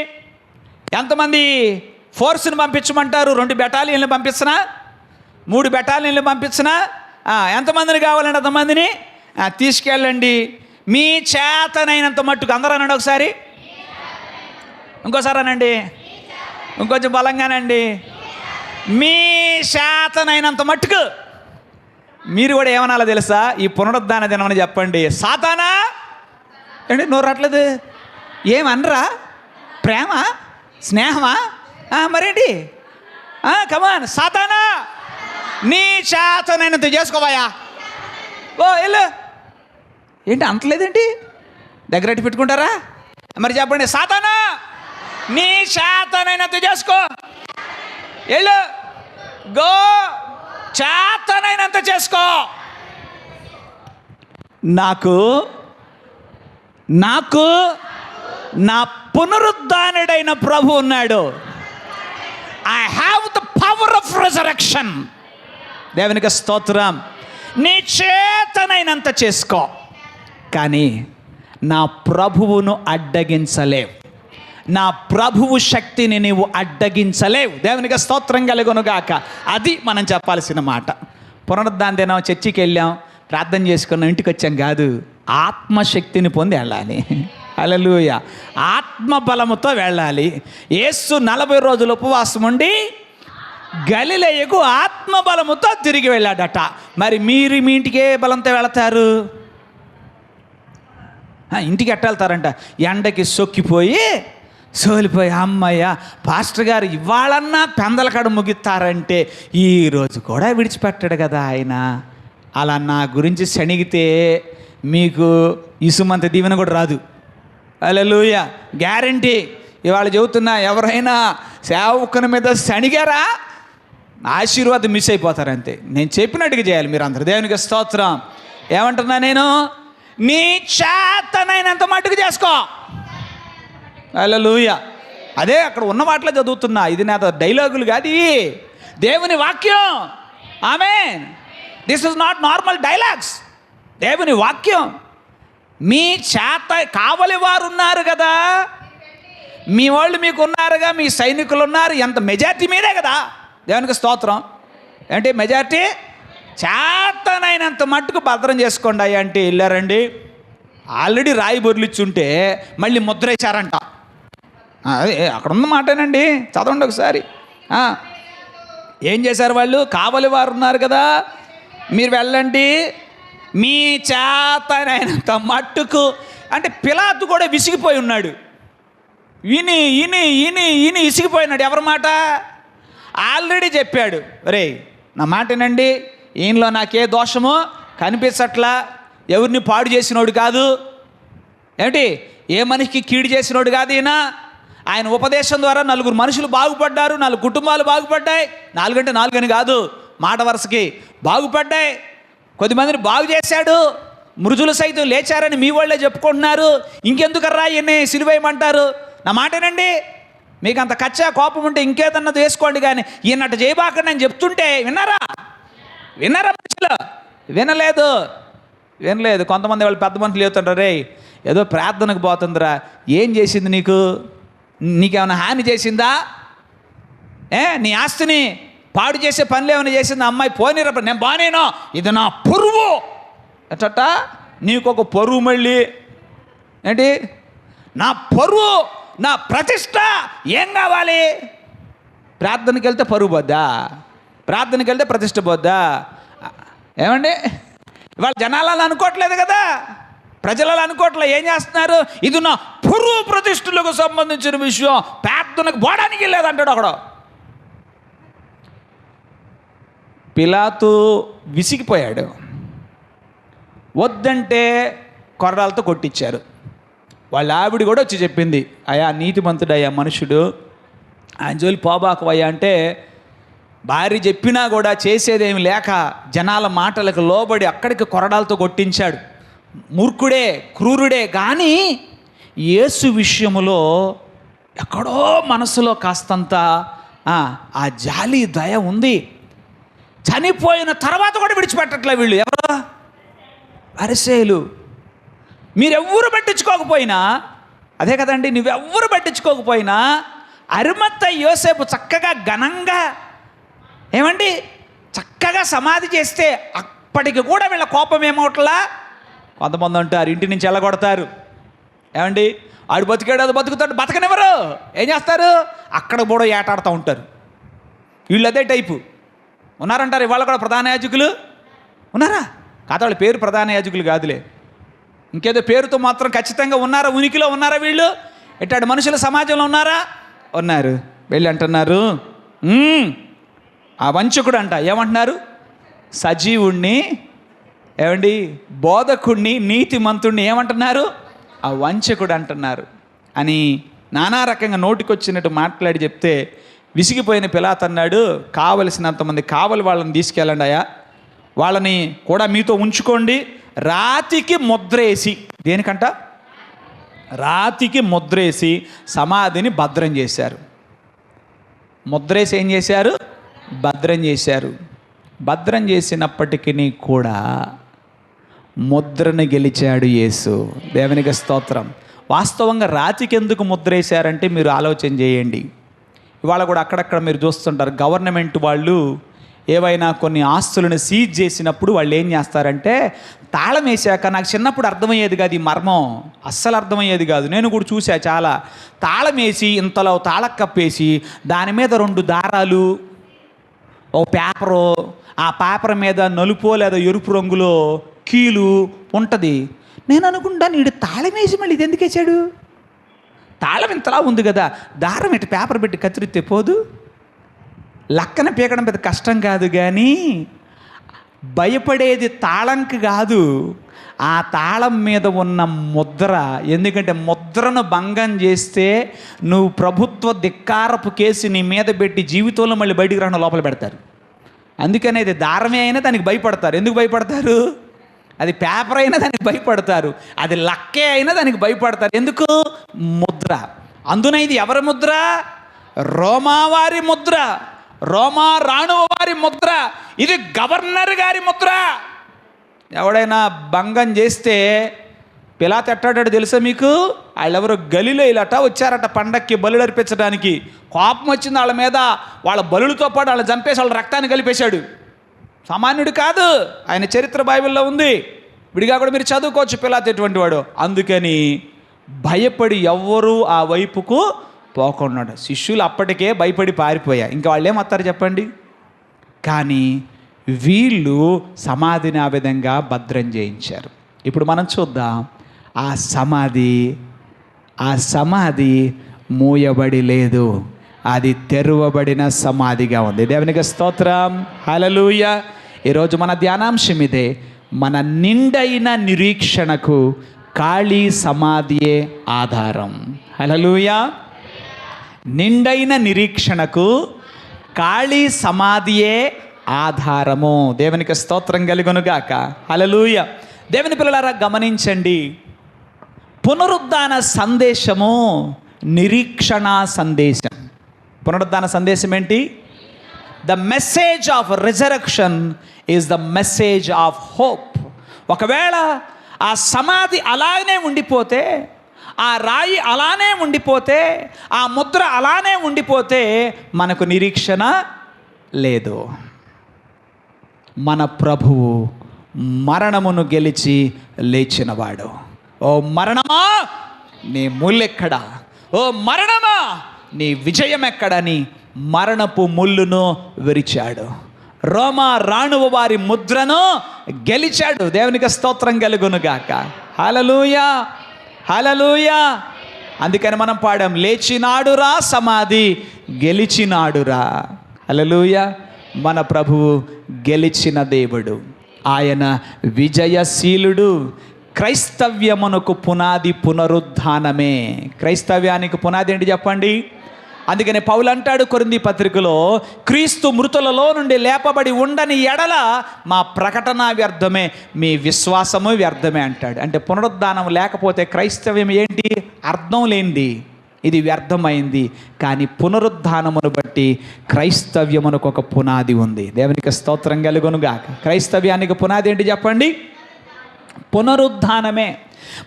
ఎంతమంది ఫోర్స్ని పంపించమంటారు? 2 బెటాలియన్లు పంపించనా? 3 బెటాలియన్లు పంపించనా? ఎంతమందిని కావాలండి అంతమందిని తీసుకెళ్ళండి. మీ చేతనైనంత మట్టుకు. అందరూ అనండి ఒకసారి, ఇంకోసారి అనండి, ఇంకొంచెం బలంగానండి. మీ చేతనైనంత మట్టుకు. మీరు కూడా ఏమనాలో తెలుసా? ఈ పునరుద్ధాన దినమని చెప్పండి. సాతానా ఏంటి నోరు రావట్లేదు? ఏమనరా? ప్రేమ, స్నేహమా? మరేంటి? కమాన్, సాతానా నీ చేతనైనంత చేసుకోవాయా. ఓ వెళ్ళు. ఏంటి అంటలేదేంటి? దగ్గరట్టి పెట్టుకుంటారా? మరి చెప్పండి, సాతానా నీ చేతనైనంత చేసుకో, వెళ్ళు, గో, చేతనైనంత చేసుకో. నాకు నాకు నా పునరుద్ధానుడైన ప్రభు ఉన్నాడు. I have the power of resurrection. దేవునికి స్తోత్రం. నీ చేతనైనంత చేసుకో, కానీ నా ప్రభువును అడ్డగించలేవు. నా ప్రభువు శక్తిని నీవు అడ్డగించలేవు. దేవునికి స్తోత్రం కలుగునుగాక. అది మనం చెప్పాల్సిన మాట. పునరుద్ధాన దినం చర్చికి వెళ్ళాం, ప్రార్థన చేసుకున్నాం, ఇంటికి వచ్చాం కాదు. ఆత్మశక్తిని పొంది వెళ్ళాలి. హల్లెలూయా. ఆత్మబలముతో వెళ్ళాలి. యేసు 40 రోజులు ఉపవాసం ఉండి గలిలయకు ఆత్మబలముతో తిరిగి వెళ్ళాడట. మరి మీరు మీ ఇంటికి ఏ బలంతో వెళతారు? ఇంటికి ఎట్ట వెళ్తారంట? ఎండకి సోలిపోయి అమ్మయ్య పాస్టర్ గారు ఇవాళన్నా పెందలకాడ ముగిస్తారంటే ఈరోజు కూడా విడిచిపెట్టాడు కదా ఆయన. అలా నా గురించి శనిగితే మీకు ఇసుమంత దీవెన కూడా రాదు. హల్లెలూయా. గ్యారంటీ. ఇవాళ చెబుతున్నా, ఎవరైనా సేవకుని మీద శనిగారా ఆశీర్వాదం మిస్ అయిపోతారంతే. నేను చెప్పినట్టుగా చేయాలి మీరు అందరు. దేవునికి స్తోత్రం. ఏమంటున్నా నేను? నీ చేతనైనంత మట్టుకు చేసుకో. హల్లెలూయా. అదే అక్కడ ఉన్న వాటిలో చదువుతున్నా. ఇది నా డైలాగులు కాదు, దేవుని వాక్యం. ఆమేన్. This is not normal dialogues. దేవుని వాక్యం. మీ చేత కావలి వారు ఉన్నారు కదా, మీ వాళ్ళు మీకు ఉన్నారుగా, మీ సైనికులు ఉన్నారు. ఎంత మెజారిటీ మీదే కదా. దేవునికి స్తోత్రం. ఏంటి మెజారిటీ? చేతనైనంత మట్టుకు భద్రం చేసుకోండి అయ్యా అంటే వెళ్ళారండి. ఆల్రెడీ రాయి బొర్లిచ్చుంటే మళ్ళీ ముద్ర వేశారంట. అదే అక్కడ ఉన్న మాటేనండి, చదవండి ఒకసారి. ఏం చేశారు వాళ్ళు? కావలి వారు ఉన్నారు కదా, మీరు వెళ్ళండి మీ చేతనైనంత మట్టుకు. అంటే పిలాతు కూడా విసిగిపోయి ఉన్నాడు. విని ఇని ఇని ఇని విసిగిపోయినాడు. ఎవరి మాట? ఆల్రెడీ చెప్పాడు, రే నా మాటేనండి, ఈయనలో నాకే దోషమో కనిపించట్లా, ఎవరిని పాడు చేసినోడు కాదు, ఏమిటి ఏ మనిషికి కీడు చేసినోడు కాదు ఈయన. ఆయన ఉపదేశం ద్వారా 4 మనుషులు బాగుపడ్డారు, 4 కుటుంబాలు బాగుపడ్డాయి. 4 అంటే 4 అని కాదు, మాట వరుసకి బాగుపడ్డాయి. కొద్దిమందిని బాగు చేశాడు, మృజులు సైతం లేచారని మీ వాళ్ళే చెప్పుకుంటున్నారు. ఇంకెందుకర్రా ఈయన్ని సిలువేయమంటారు? నా మాటేనండి. మీకు అంత కచ్చా కోపం ఉంటే ఇంకేదన్నది వేసుకోండి, కానీ ఈయనట్టు చేయబాకండి అని చెప్తుంటే విన్నారా మనుషులు? వినలేదు. కొంతమంది వాళ్ళు పెద్ద మనుషులు చెబుతుంటారు, రే ఏదో ప్రార్థనకు పోతుందిరా, ఏం చేసింది నీకేమైనా హాని చేసిందా? నీ ఆస్తిని పాడు చేసే పనులు ఏమైనా చేసిందా అమ్మాయి? పోనీరా, నేను బానేనో, ఇది నా పొరువు ఎట్ట. నీకు ఒక పొరువు మళ్ళీ ఏంటి? నా పొరువు, నా ప్రతిష్ట ఏం కావాలి? ప్రార్థనకి వెళ్తే పరువు పోద్దా? ప్రార్థనకి వెళ్తే ప్రతిష్ట పోద్దా? ఏమండి ఇవాళ జనాలు అలా అనుకోవట్లేదు కదా, ప్రజలు అలా అనుకోవట్లే. ఏం చేస్తున్నారు? ఇది నా పొరువు ప్రతిష్టలకు సంబంధించిన విషయం, ప్రార్థనకు పోవడానికి లేదంటాడు అక్కడ. పిలాతు విసిగిపోయాడు. వద్దంటే కొరడాలతో కొట్టించారు. వాళ్ళ ఆవిడ కూడా వచ్చి చెప్పింది, అయ్యా నీతిమంతుడు అయ్యా మనుషుడు, ఆయన జోలి పోబాకవయ్యా అంటే భార్య చెప్పినా కూడా చేసేదేమి లేక జనాల మాటలకు లోబడి అక్కడికి కొరడాలతో కొట్టించాడు. మూర్ఖుడే, క్రూరుడే, కానీ యేసు విషయములో ఎక్కడో మనసులో కాస్తంత ఆ జాలి దయ ఉంది. చనిపోయిన తర్వాత కూడా విడిచిపెట్టట్లే వీళ్ళు. ఎవరు? పరిసయ్యులు. మీరెవ్వరు పట్టించుకోకపోయినా, అదే కదండి, నువ్వెవ్వరు పట్టించుకోకపోయినా అరిమత్త యోసేపు చక్కగా ఘనంగా ఏమండి చక్కగా సమాధి చేస్తే అప్పటికి కూడా వీళ్ళ కోపం ఏమవట్లా. కొంతమంది అంటారు ఇంటి నుంచి వెళ్ళగొడతారు. ఏమండి ఆడు బతికాడు, అది బతుకుతాడు, బతకనివ్వరు. ఏం చేస్తారు? అక్కడ కూడా ఏటాడుతూ ఉంటారు. వీళ్ళు అదే టైపు ఉన్నారంటారు. ఇవాళ కూడా ప్రధాన యాజకులు ఉన్నారా? కాదు, వాళ్ళ పేరు ప్రధాన యాజకులు కాదులే, ఇంకేదో పేరుతో మాత్రం ఖచ్చితంగా ఉన్నారా? ఉనికిలో ఉన్నారా వీళ్ళు? ఇట్లాంటి మనుషుల సమాజంలో ఉన్నారా? ఉన్నారు. వెళ్ళి అంటున్నారు, ఆ వంచకుడు అంట. ఏమంటున్నారు? సజీవుణ్ణి, ఏమండి బోధకుణ్ణి, నీతిమంతుణ్ణి ఏమంటున్నారు? ఆ వంచకుడు అంటున్నారు అని నానా రకంగా నోటికొచ్చినట్టు మాట్లాడి చెప్తే విసిగిపోయిన పిలాతు అన్నాడు, కావలసినంతమంది కావలి వాళ్ళని తీసుకెళ్ళండి అయ్యా, వాళ్ళని కూడా మీతో ఉంచుకోండి, రాతికి ముద్రేసి. దేనికంట? రాతికి ముద్రేసి సమాధిని భద్రం చేశారు. ముద్రేసి ఏం చేశారు? భద్రం చేశారు. భద్రం చేసినప్పటికీ కూడా ముద్రను గెలిచాడు యేసు. దేవునికి స్తోత్రం. వాస్తవంగా రాతికి ఎందుకు ముద్రేశారంటే మీరు ఆలోచన చేయండి. ఇవాళ కూడా అక్కడక్కడ మీరు చూస్తుంటారు, గవర్నమెంట్ వాళ్ళు ఏవైనా కొన్ని ఆస్తులను సీజ్ చేసినప్పుడు వాళ్ళు ఏం చేస్తారంటే తాళం వేసాక, నాకు చిన్నప్పుడు అర్థమయ్యేది కాదు ఈ మర్మం, అస్సలు అర్థమయ్యేది కాదు, నేను కూడా చూసా చాలా. తాళం వేసి ఇంతలో తాళం కప్పేసి దాని మీద 2 దారాలు, ఓ పేపరు, ఆ పేపర్ మీద నలుపో లేదా ఎరుపు రంగులో కీలు ఉంటుంది. నేను అనుకుంటాను వీడు తాళం వేసి మళ్ళీ ఇది ఎందుకు వేసాడు? తాళం ఇంతలా ఉంది కదా, దారం ఇటు పేపర్ పెట్టి కత్తిరితే పోదు. లక్కన పీకడం పెద్ద కష్టం కాదు, కానీ భయపడేది తాళంకి కాదు, ఆ తాళం మీద ఉన్న ముద్ర. ఎందుకంటే ముద్రను భంగం చేస్తే నువ్వు ప్రభుత్వ ధిక్కారపు కేసు నీ మీద పెట్టి జీవితంలో మళ్ళీ బయటికి రావడం లోపల పెడతారు. అందుకని అది దారమే అయినా దానికి భయపడతారు. ఎందుకు భయపడతారు? అది పేపర్ అయినా దానికి భయపడతారు, అది లక్కే అయినా దానికి భయపడతారు. ఎందుకు? ముద్ర. అందున ఇది ఎవరి ముద్ర? రోమావారి ముద్ర, రోమా రాణువ వారి ముద్ర, ఇది గవర్నర్ గారి ముద్ర. ఎవడైనా భంగం చేస్తే పిలాతు ఎట్టాడాడు తెలుసా మీకు? వాళ్ళెవరో గలిలయులట వచ్చారట పండక్కి బలులు అర్పించడానికి. కోపం వచ్చింది వాళ్ళ మీద, వాళ్ళ బలులతో పాటు వాళ్ళని చంపేసి వాళ్ళ రక్తాన్ని కలిపేశాడు. సామాన్యుడు కాదు, ఆయన చరిత్ర బైబిల్లో ఉంది, విడిగా కూడా మీరు చదువుకోవచ్చు పిలాతు ఎటువంటి వాడు. అందుకని భయపడి ఎవ్వరూ ఆ వైపుకు పోకున్నాడు. శిష్యులు అప్పటికే భయపడి పారిపోయా, ఇంకా వాళ్ళు ఏమవుతారు చెప్పండి? కానీ వీళ్ళు సమాధిని ఆ విధంగా భద్రం చేయించారు. ఇప్పుడు మనం చూద్దాం, ఆ సమాధి మూయబడి లేదు, అది తెరవబడిన సమాధిగా ఉంది. దేవునికి స్తోత్రం, హల్లెలూయా. ఈరోజు మన ధ్యానాంశం ఇదే, మన నిండైన నిరీక్షణకు ఖాళీ సమాధియే ఆధారం. హల్లెలూయా. నిండైన నిరీక్షణకు ఖాళీ సమాధియే ఆధారము. దేవునికి స్తోత్రం కలుగునుగాక. హల్లెలూయా. దేవుని పిల్లలారా గమనించండి, పునరుద్ధాన సందేశము నిరీక్షణ సందేశం. పునరుద్ధాన సందేశం ఏంటి? The message of resurrection is the message of hope. ఒకవేళ ఆ సమాధి అలానే ఉండిపోతే, ఆ రాయి అలానే ఉండిపోతే, ఆ ముద్ర అలానే ఉండిపోతే మనకు నిరీక్షణ లేదు. మన ప్రభువు మరణమును గెలిచి లేచినవాడు. ఓ మరణమా నీ ముల్లెక్కడా, ఓ మరణమా నీ విజయం ఎక్కడని మరణపు ముళ్ళును విరిచాడు. రోమా రాణువ వారి ముద్రను గెలిచాడు. దేవునికి స్తోత్రం కలుగునుగాక. హల్లెలూయా, హల్లెలూయా. అందుకని మనం పాడాం, లేచినాడురా సమాధి గెలిచినాడురా. హల్లెలూయా. మన ప్రభువు గెలిచిన దేవుడు, ఆయన విజయశీలుడు. క్రైస్తవ్యమునకు పునాది పునరుద్ధానమే. క్రైస్తవ్యానికి పునాది ఏంటి చెప్పండి? అందుకని పౌలు అంటాడు కొరింథీ పత్రికలో, క్రీస్తు మృతులలో నుండి లేపబడి ఉండని ఎడల మా ప్రకటన వ్యర్థమే, మీ విశ్వాసము వ్యర్థమే అంటాడు. అంటే పునరుద్ధానం లేకపోతే క్రైస్తవ్యం ఏంటి? అర్థం లేనిది, ఇది వ్యర్థమైంది. కానీ పునరుద్ధానమును బట్టి క్రైస్తవ్యమునకు ఒక పునాది ఉంది. దేవునికి స్తోత్రం కలుగునుగాక. క్రైస్తవ్యానికి పునాది ఏంటి చెప్పండి? పునరుద్ధానమే.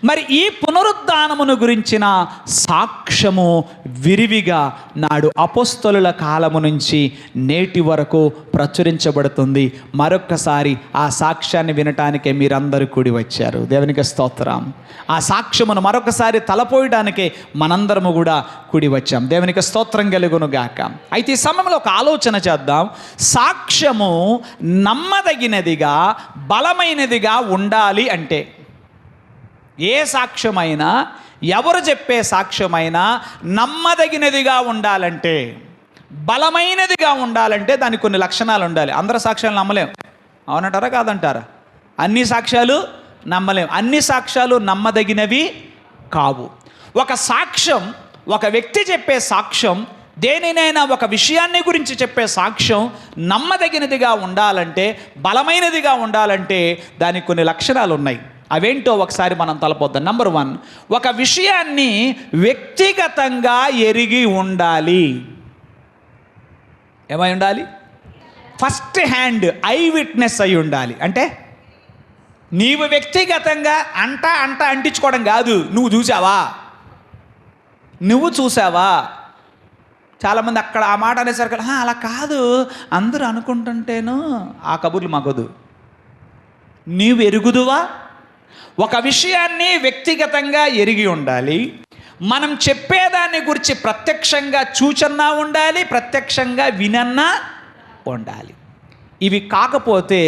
మరి ఈ పునరుద్ధానమును గురించిన సాక్ష్యము విరివిగా నాడు అపోస్తలుల కాలము నుంచి నేటి వరకు ప్రచురించబడుతుంది. మరొక్కసారి ఆ సాక్ష్యాన్ని వినటానికే మీరందరూ కూడి వచ్చారు. దేవునికి స్తోత్రం. ఆ సాక్ష్యమును మరొకసారి తలపోయడానికే మనందరము కూడా కూడి వచ్చాం. దేవునికి స్తోత్రం కలుగునుగాక. అయితే ఈ సమయంలో ఒక ఆలోచన చేద్దాం. సాక్ష్యము నమ్మదగినదిగా బలమైనదిగా ఉండాలి అంటే, ఏ సాక్ష్యమైనా, ఎవరు చెప్పే సాక్ష్యమైనా నమ్మదగినదిగా ఉండాలంటే, బలమైనదిగా ఉండాలంటే దానికి కొన్ని లక్షణాలు ఉండాలి. అందరు సాక్ష్యాలు నమ్మలేం, అవునంటారా కాదంటారా? అన్ని సాక్ష్యాలు నమ్మలేం, అన్ని సాక్ష్యాలు నమ్మదగినవి కావు. ఒక సాక్ష్యం, ఒక వ్యక్తి చెప్పే సాక్ష్యం, దేనినైనా ఒక విషయాన్ని గురించి చెప్పే సాక్ష్యం నమ్మదగినదిగా ఉండాలంటే, బలమైనదిగా ఉండాలంటే దానికి కొన్ని లక్షణాలు ఉన్నాయి. అవేంటో ఒకసారి మనం తలపోద్దాం. నంబర్ 1, ఒక విషయాన్ని వ్యక్తిగతంగా ఎరిగి ఉండాలి. ఏమై ఉండాలి? ఫస్ట్ హ్యాండ్ ఐ విట్నెస్ అయి ఉండాలి. అంటే నీవు వ్యక్తిగతంగా అంట అంటించుకోవడం కాదు. నువ్వు చూసావా? చాలామంది అక్కడ ఆ మాట అనేసరికి అలా కాదు, అందరూ అనుకుంటుంటేను ఆ కబుర్లు మాకొద్దు. నీవు ఎరుగుదువా? ఒక విషయాన్ని వ్యక్తిగతంగా ఎరిగి ఉండాలి. మనం చెప్పేదాన్ని గురించి ప్రత్యక్షంగా చూచన్నా ఉండాలి, ప్రత్యక్షంగా వినన్నా ఉండాలి. ఇవి కాకపోతే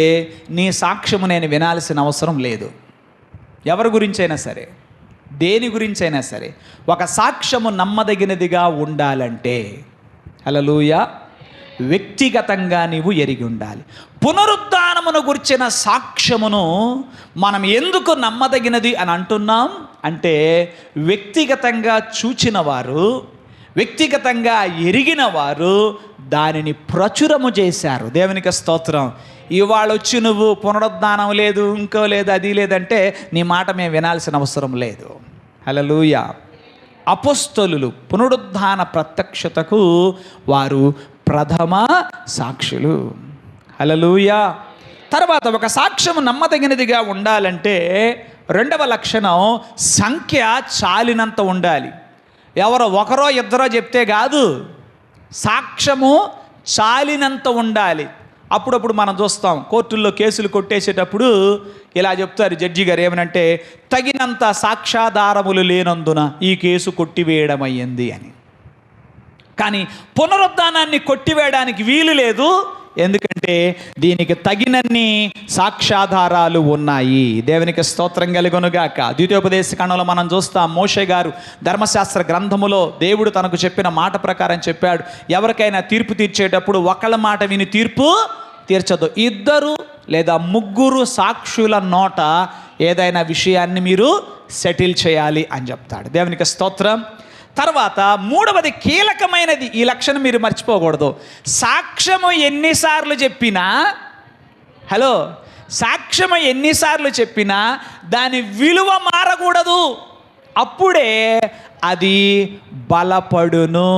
నీ సాక్ష్యము నేను వినాల్సిన అవసరం లేదు. ఎవరి గురించైనా సరే, దేని గురించైనా సరే ఒక సాక్ష్యము నమ్మదగినదిగా ఉండాలంటే హల్లెలూయా వ్యక్తిగతంగా నీవు ఎరిగి ఉండాలి. పునరుద్ధానమును గురించిన సాక్ష్యమును మనం ఎందుకు నమ్మదగినది అని అంటున్నాం అంటే, వ్యక్తిగతంగా చూచిన వారు, వ్యక్తిగతంగా ఎరిగిన వారు దానిని ప్రచురము చేశారు. దేవునికి స్తోత్రం. ఇవాళ వచ్చి నువ్వు పునరుద్ధానం లేదు, ఇంకో లేదు, అది లేదంటే నీ మాట మేము వినాల్సిన అవసరం లేదు. హల్లెలూయా. అపోస్తలులు పునరుద్ధాన ప్రత్యక్షతకు వారు ప్రథమ సాక్షులు. హల్లెలూయా. తర్వాత ఒక సాక్ష్యము నమ్మదగినదిగా ఉండాలంటే రెండవ లక్షణం సంఖ్య చాలినంత ఉండాలి. ఎవరో ఒకరో ఇద్దరో చెప్తే కాదు, సాక్ష్యము చాలినంత ఉండాలి. అప్పుడప్పుడు మనం చూస్తాం కోర్టుల్లో కేసులు కొట్టేసేటప్పుడు ఇలా చెప్తారు జడ్జి గారు, ఏమనంటే తగినంత సాక్ష్యాధారములు లేనందున ఈ కేసు కొట్టివేయడమయ్యింది అని. కానీ పునరుద్ధానాన్ని కొట్టివేయడానికి వీలు లేదు, ఎందుకంటే దీనికి తగినన్ని సాక్ష్యాధారాలు ఉన్నాయి. దేవునికి స్తోత్రం కలుగునుగాక. ద్వితీయోపదేశకాండంలో మనం చూస్తాం, మోషే గారు ధర్మశాస్త్ర గ్రంథములో దేవుడు తనకు చెప్పిన మాట ప్రకారం చెప్పాడు, ఎవరికైనా తీర్పు తీర్చేటప్పుడు ఒకళ్ళ మాట విని తీర్పు తీర్చదు, 2 లేదా 3 సాక్షుల నోట ఏదైనా విషయాన్ని మీరు సెటిల్ చేయాలి అని చెప్తాడు. దేవునికి స్తోత్రం. తర్వాత మూడవది కీలకమైనది, ఈ లక్షణం మీరు మర్చిపోకూడదు. సాక్ష్యము ఎన్నిసార్లు చెప్పినా సాక్ష్యము ఎన్నిసార్లు చెప్పినా దాని విలువ మారకూడదు. అప్పుడే అది బలపడును.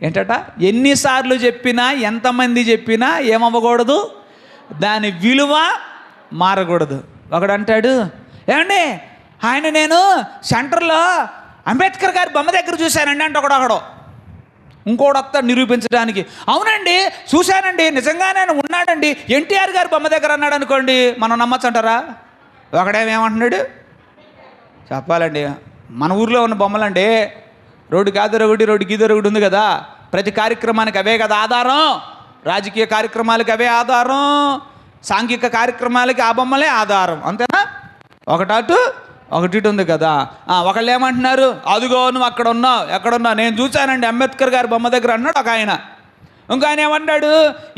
ఏంటట? ఎన్నిసార్లు చెప్పినా, ఎంతమంది చెప్పినా ఏమవ్వకూడదు, దాని విలువ మారకూడదు. ఒకడు అంటాడు, ఏమండి ఆయన నేను సెంటర్లో అంబేద్కర్ గారి బొమ్మ దగ్గర చూశానండి అంటే ఒకడొకడు. ఇంకోటి వస్తాడు నిరూపించడానికి, అవునండి చూశానండి నిజంగానే ఉన్నాడండి ఎన్టీఆర్ గారి బొమ్మ దగ్గర అన్నాడు అనుకోండి, మనం నమ్మచ్చు అంటారా? ఒకడేమేమంటున్నాడు చెప్పాలండి, మన ఊర్లో ఉన్న బొమ్మలండి, రోడ్డుకి ఆదరొకటి, రోడ్డుకి ఇదొకటి ఉంది కదా, ప్రతి కార్యక్రమానికి అవే కదా ఆధారం, రాజకీయ కార్యక్రమాలకి అవే ఆధారం, సాంఘిక కార్యక్రమాలకి ఆ బొమ్మలే ఆధారం, అంతేనా? ఒకటి ఉంది కదా. ఒకళ్ళు ఏమంటున్నారు, అదిగో నువ్వు అక్కడ ఉన్నావు, ఎక్కడున్నావు, నేను చూశానండి అంబేద్కర్ గారి బొమ్మ దగ్గర అన్నాడు ఒక ఆయన. ఇంకో ఆయన ఏమన్నాడు,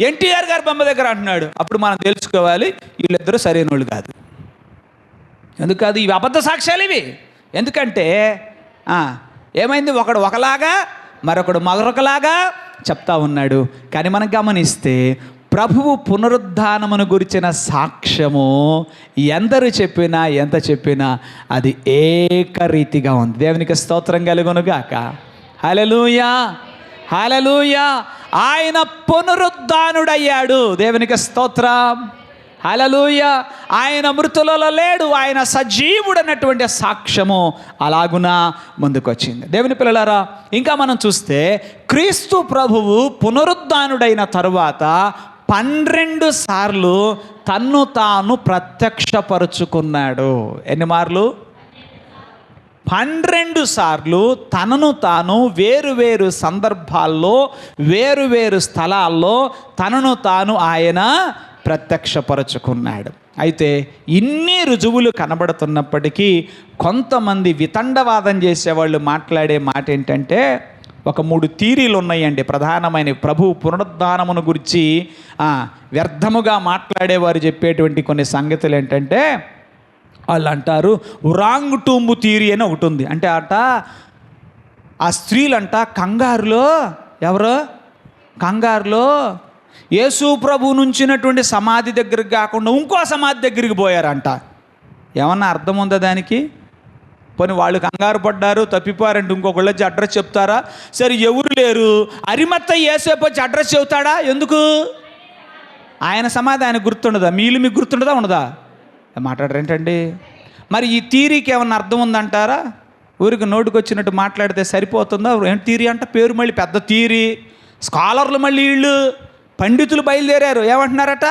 ఎన్టీఆర్ గారి బొమ్మ దగ్గర అంటున్నాడు. అప్పుడు మనం తెలుసుకోవాలి వీళ్ళిద్దరూ సరైన వాళ్ళు కాదు. ఎందుకు కాదు? ఇవి అబద్ధ సాక్ష్యాలు ఇవి. ఎందుకంటే ఏమైంది, ఒకడు ఒకలాగా మరొకడు మరొకలాగా చెప్తా ఉన్నాడు. కానీ మనం గమనిస్తే ప్రభువు పునరుద్ధానమును గురించిన సాక్ష్యము ఎందరు చెప్పినా ఎంత చెప్పినా అది ఏకరీతిగా ఉంది. దేవునికి స్తోత్రం కలుగునుగాక. హల్లెలూయా, హల్లెలూయా. ఆయన పునరుద్ధానుడయ్యాడు. దేవునికి స్తోత్రం. హల్లెలూయా. ఆయన మృతులలో లేడు, ఆయన సజీవుడు అన్నటువంటి సాక్ష్యము అలాగునా ముందుకొచ్చింది. దేవుని పిల్లలారా, ఇంకా మనం చూస్తే క్రీస్తు ప్రభువు పునరుద్ధానుడైన తరువాత 12 సార్లు తన్ను తాను ప్రత్యక్షపరుచుకున్నాడు. ఎన్ని మార్లు? 12 సార్లు తనను తాను వేరు సందర్భాల్లో వేరు స్థలాల్లో తనను తాను ఆయన ప్రత్యక్షపరుచుకున్నాడు. అయితే ఇన్ని రుజువులు కనబడుతున్నప్పటికీ కొంతమంది వితండవాదం చేసేవాళ్ళు మాట్లాడే మాట ఏంటంటే, ఒక 3 థీరీలు ఉన్నాయండి ప్రధానమైన ప్రభువు పునరుద్ధానమును గురించి వ్యర్థముగా మాట్లాడేవారు చెప్పేటువంటి కొన్ని సంగతులు ఏంటంటే, వాళ్ళు అంటారు రాంగ్ టూంబ్ థీరీ అని ఒకటి ఉంది. అంటే ఆ స్త్రీలంట కంగారులో యేసు ప్రభు నుంచినటువంటి సమాధి దగ్గరికి కాకుండా ఇంకో సమాధి దగ్గరికి పోయారంట. ఏమన్నా అర్థం ఉందా దానికి? పోనీ వాళ్ళు కంగారు పడ్డారు, తప్పిపోయారంటే ఇంకొకళ్ళు వచ్చి అడ్రస్ చెప్తారా? సరే ఎవరు లేరు, అరిమత్తయి యేసేపు వచ్చి అడ్రస్ చెబుతాడా? ఎందుకు? ఆయన సమాధి ఆయన గుర్తుండదా? మీకు గుర్తుండదా ఉండదా? మాట్లాడరేంటండి? మరి ఈ థీరీకి ఏమన్నా అర్థం ఉందంటారా? ఊరికి నోటికి వచ్చినట్టు మాట్లాడితే సరిపోతుందా? ఏం థీరీ అంట, పేరు మళ్ళీ పెద్ద థీరీ. స్కాలర్లు మళ్ళీ వీళ్ళు పండితులు బయలుదేరారు, ఏమంటున్నారట?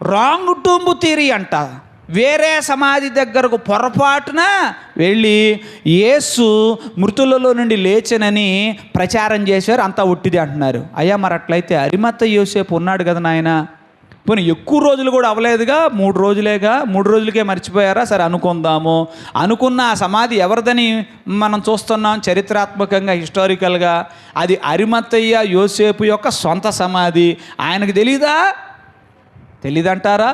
రాంగ్ టూంబ్ థీరీ అంట. వేరే సమాధి దగ్గరకు పొరపాటున వెళ్ళి యేసు మృతులలో నుండి లేచనని ప్రచారం చేశారు, అంతా ఒట్టిది అంటున్నారు. అయ్యా మరి అట్లయితే అరిమత్తయి యోసేపు ఉన్నాడు కదా నాయన, పోనీ ఎక్కువ రోజులు కూడా అవ్వలేదుగా, 3 రోజులేగా, 3 రోజులకే మర్చిపోయారా? సరే అనుకుందాము. అనుకున్న ఆ సమాధి ఎవరిదని మనం చూస్తున్నాం చరిత్రాత్మకంగా, హిస్టారికల్గా. అది అరిమత్తయ్య యోసేపు యొక్క సొంత సమాధి. ఆయనకు తెలీదంటారా?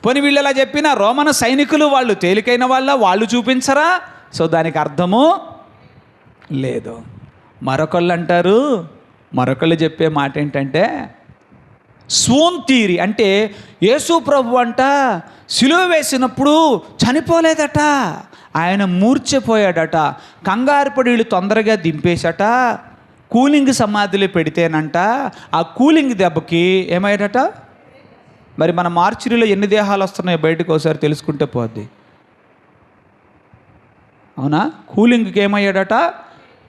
పోనీ వీళ్ళు ఎలా చెప్పినా రోమన్ సైనికులు వాళ్ళు తేలికైన వాళ్ళు చూపించరా? సో దానికి అర్థము లేదు. మరొకళ్ళు చెప్పే మాట ఏంటంటే స్వూన్ థియరీ. అంటే యేసు ప్రభు అంట సిలువ వేసినప్పుడు చనిపోలేదట, ఆయన మూర్ఛపోయాడట. కంగారుపడి వీళ్ళు తొందరగా దింపేసట కూలింగ్ సమాధిలో పెడితేనంట ఆ కూలింగ్ దెబ్బకి ఏమయ్యాడట? మరి మన మార్చిరీలో ఎన్ని దేహాలు వస్తున్నాయో బయటకు ఒకసారి తెలుసుకుంటే పోద్ది. అవునా? కూలింగ్కి ఏమయ్యాడట?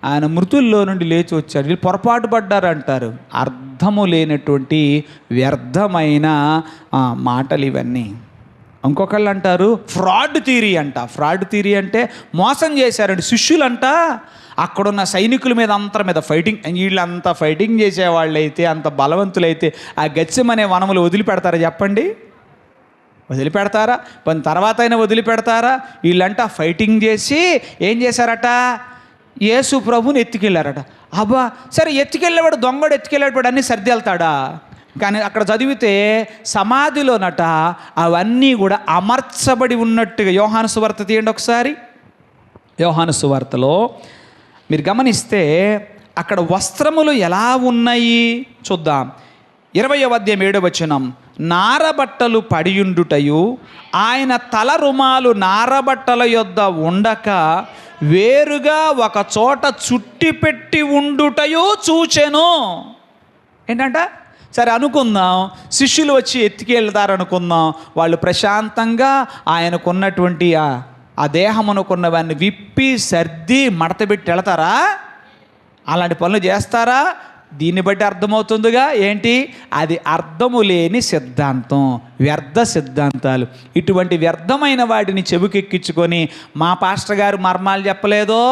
ఆయన మృతుల్లో నుండి లేచి వచ్చాడు. వీళ్ళు పొరపాటు పడ్డారంటారు. అర్థము లేనటువంటి వ్యర్థమైన మాటలు ఇవన్నీ. ఇంకొకళ్ళు అంటారు ఫ్రాడ్ థియరీ అంట. ఫ్రాడ్ థియరీ అంటే మోసం చేశారండి శిష్యులంట. అక్కడున్న సైనికుల మీద అంతర మీద ఫైటింగ్, వీళ్ళంతా ఫైటింగ్ చేసేవాళ్ళైతే, అంత బలవంతులైతే ఆ గెత్సెమనే వనములు వదిలిపెడతారా చెప్పండి? వదిలిపెడతారా? పని తర్వాత అయినా వదిలిపెడతారా? వీళ్ళంట ఫైటింగ్ చేసి ఏం చేశారట? యేసు ప్రభుని ఎత్తుకెళ్ళారట. అబ్బా సరే, ఎత్తుకెళ్ళేవాడు దొంగడు ఎత్తుకెళ్ళేవాడు అన్నీ సర్ది వెళ్తాడా? కానీ అక్కడ చదివితే సమాధిలోనట అవన్నీ కూడా అమర్చబడి ఉన్నట్టుగా. యోహాను సువార్త తీయండి ఒకసారి. యోహాను సువార్తలో మీరు గమనిస్తే అక్కడ వస్త్రములు ఎలా ఉన్నాయి చూద్దాం. 20వ అధ్యాయం 7వ వచనం. నారబట్టలు పడియుండుటయు ఆయన తల రుమాలు నారబట్టల యొద్ద ఉండక వేరుగా ఒక చోట చుట్టి పెట్టి ఉండుటయు చూచెను. ఏంటంట? సరే అనుకుందాం, శిష్యులు వచ్చి ఎత్తుకెళ్తారనుకుందాం. వాళ్ళు ప్రశాంతంగా ఆయనకున్నటువంటి ఆ దేహమునుకున్నవన్నీ విప్పి సర్ది మడతబెట్టి వెళతారా? అలాంటి పనులు చేస్తారా? దీన్ని బట్టి అర్థమవుతుందిగా ఏంటి? అది అర్థము లేని సిద్ధాంతం, వ్యర్థ సిద్ధాంతాలు. ఇటువంటి వ్యర్థమైన వాటిని చెవికెక్కించుకొని మా పాస్టర్ గారు మర్మాలు చెప్పలేదో,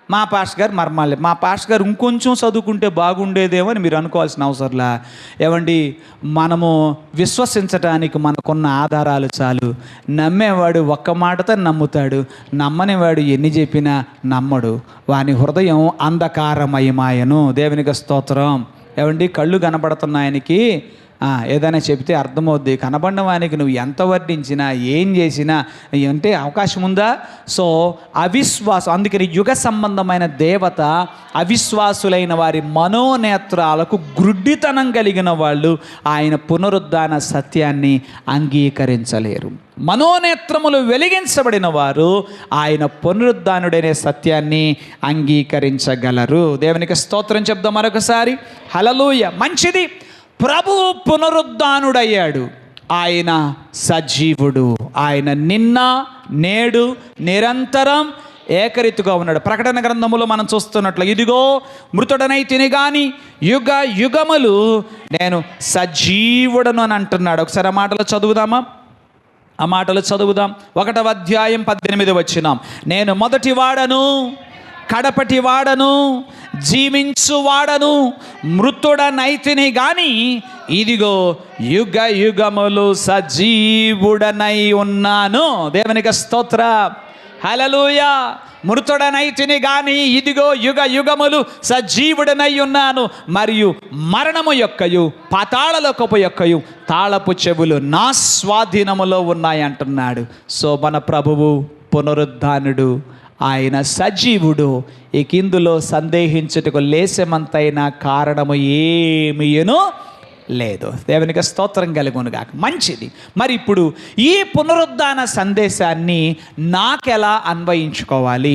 మా పాస్టర్ గారు ఇంకొంచెం చదువుకుంటే బాగుండేదేమో అని మీరు అనుకోవాల్సిన అవసరంలా. ఏమండి, మనము విశ్వసించటానికి మనకున్న ఆధారాలు చాలు. నమ్మేవాడు ఒక్క మాటతో నమ్ముతాడు, నమ్మనివాడు ఎన్ని చెప్పినా నమ్మడు. వాని హృదయం అంధకారమయమాయను. దేవునికి స్తోత్రం. ఏమండి, కళ్ళు కనబడుతున్నాయనికి ఏదైనా చెబితే అర్థమవుద్ది. కనబడిన వానికి నువ్వు ఎంత వర్ణించినా ఏం చేసినా అంటే అవకాశం ఉందా? సో అవిశ్వాసం. అందుకని యుగ సంబంధమైన దేవత అవిశ్వాసులైన వారి మనోనేత్రాలకు గ్రుడ్డితనం కలిగిన వాళ్ళు ఆయన పునరుద్ధాన సత్యాన్ని అంగీకరించలేరు. మనోనేత్రములు వెలిగించబడిన వారు ఆయన పునరుద్ధానుడనే సత్యాన్ని అంగీకరించగలరు. దేవునికి స్తోత్రం చెప్దాం మరొకసారి. హల్లెలూయా. మంచిది. ప్రభువు పునరుద్ధానుడయ్యాడు. ఆయన సజీవుడు. ఆయన నిన్న నేడు నిరంతరం ఏకరీతిగా ఉన్నాడు. ప్రకటన గ్రంథములో మనం చూస్తున్నట్లు, ఇదిగో మృతుడనైతిని గాని యుగ యుగములు నేను సజీవుడను అని అంటున్నాడు. ఒకసారి ఆ మాటలు చదువుదామా? 1వ అధ్యాయం 18వ వచనం. నేను మొదటి వాడను కడపటి వాడను జీవించువాడను మృతుడనైతిని గాని ఇదిగో యుగ యుగములు సజీవుడనై ఉన్నాను. దేవునికి స్తోత్రం. హల్లెలూయా. మృతుడనైతిని గాని ఇదిగో యుగ యుగములు సజీవుడనై ఉన్నాను, మరియు మరణము యొక్కయు పాతాళలోకపు యొక్కయు తాళపు చెవులు నా స్వాధీనములో ఉన్నాయి అంటున్నాడు. సో మన ప్రభువు పునరుద్ధానుడు, ఆయన సజీవుడు. ఇక ఇందులో సందేహించుటకు లేశమంతైన కారణము ఏమీయును లేదు. దేవునికి స్తోత్రం కలుగునుగాక. మంచిది. మరి ఇప్పుడు ఈ పునరుద్ధాన సందేశాన్ని నాకెలా అన్వయించుకోవాలి,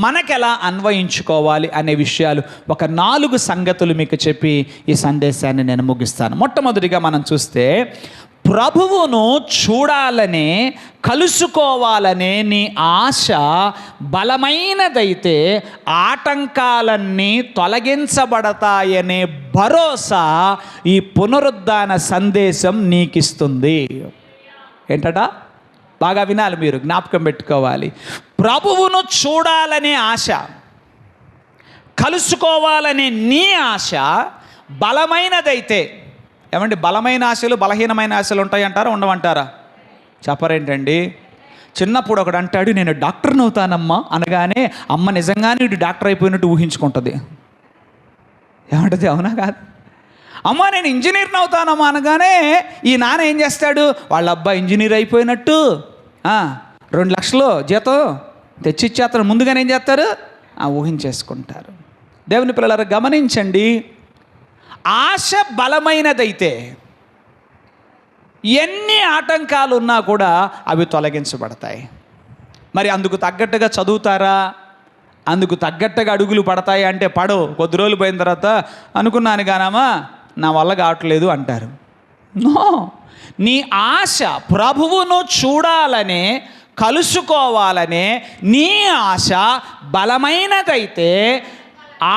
మనకెలా అన్వయించుకోవాలి అనే విషయాలు ఒక 4 సంగతులు మీకు చెప్పి ఈ సందేశాన్ని నేను ముగిస్తాను. మొట్టమొదటిగా మనం చూస్తే, ప్రభువును చూడాలనే, కలుసుకోవాలనే నీ ఆశ బలమైనదైతే ఆటంకాలన్నీ తొలగించబడతాయనే భరోసా ఈ పునరుద్ధాన సందేశం నీకిస్తుంది. ఏంటట? బాగా వినాలి, మీరు జ్ఞాపకం పెట్టుకోవాలి. ప్రభువును చూడాలనే ఆశ, కలుసుకోవాలనే నీ ఆశ బలమైనదైతే, ఏమండి బలమైన ఆశలు బలహీనమైన ఆశలు ఉంటాయంటారా, ఉండమంటారా? చెప్పరేంటండి? చిన్నప్పుడు ఒకడు అంటాడు, నేను డాక్టర్ని అవుతానమ్మా అనగానే అమ్మ నిజంగానే ఇటు డాక్టర్ అయిపోయినట్టు ఊహించుకుంటుంది. ఏమంటుంది? అవునా కాదు? అమ్మ నేను ఇంజనీర్ని అవుతానమ్మా అనగానే ఈ నాన్న ఏం చేస్తాడు, వాళ్ళ అబ్బాయి ఇంజనీర్ అయిపోయినట్టు 2 లక్షలు జీతం తెచ్చిచ్చేస్తాడు. ముందుగానే ఏం చేస్తారు, ఊహించేసుకుంటారు. దేవుని పిల్లలారా గమనించండి, ఆశ బలమైనదైతే ఎన్ని ఆటంకాలు ఉన్నా కూడా అవి తొలగించబడతాయి. మరి అందుకు తగ్గట్టుగా చదువుతారా? అందుకు తగ్గట్టుగా అడుగులు పడతాయి అంటే పడవు. కొద్ది రోజులు పోయిన తర్వాత అనుకున్నాను కానమ్మా నా వల్ల కావట్లేదు అంటారు. నో, నీ ఆశ ప్రభువును చూడాలనే, కలుసుకోవాలనే నీ ఆశ బలమైనదైతే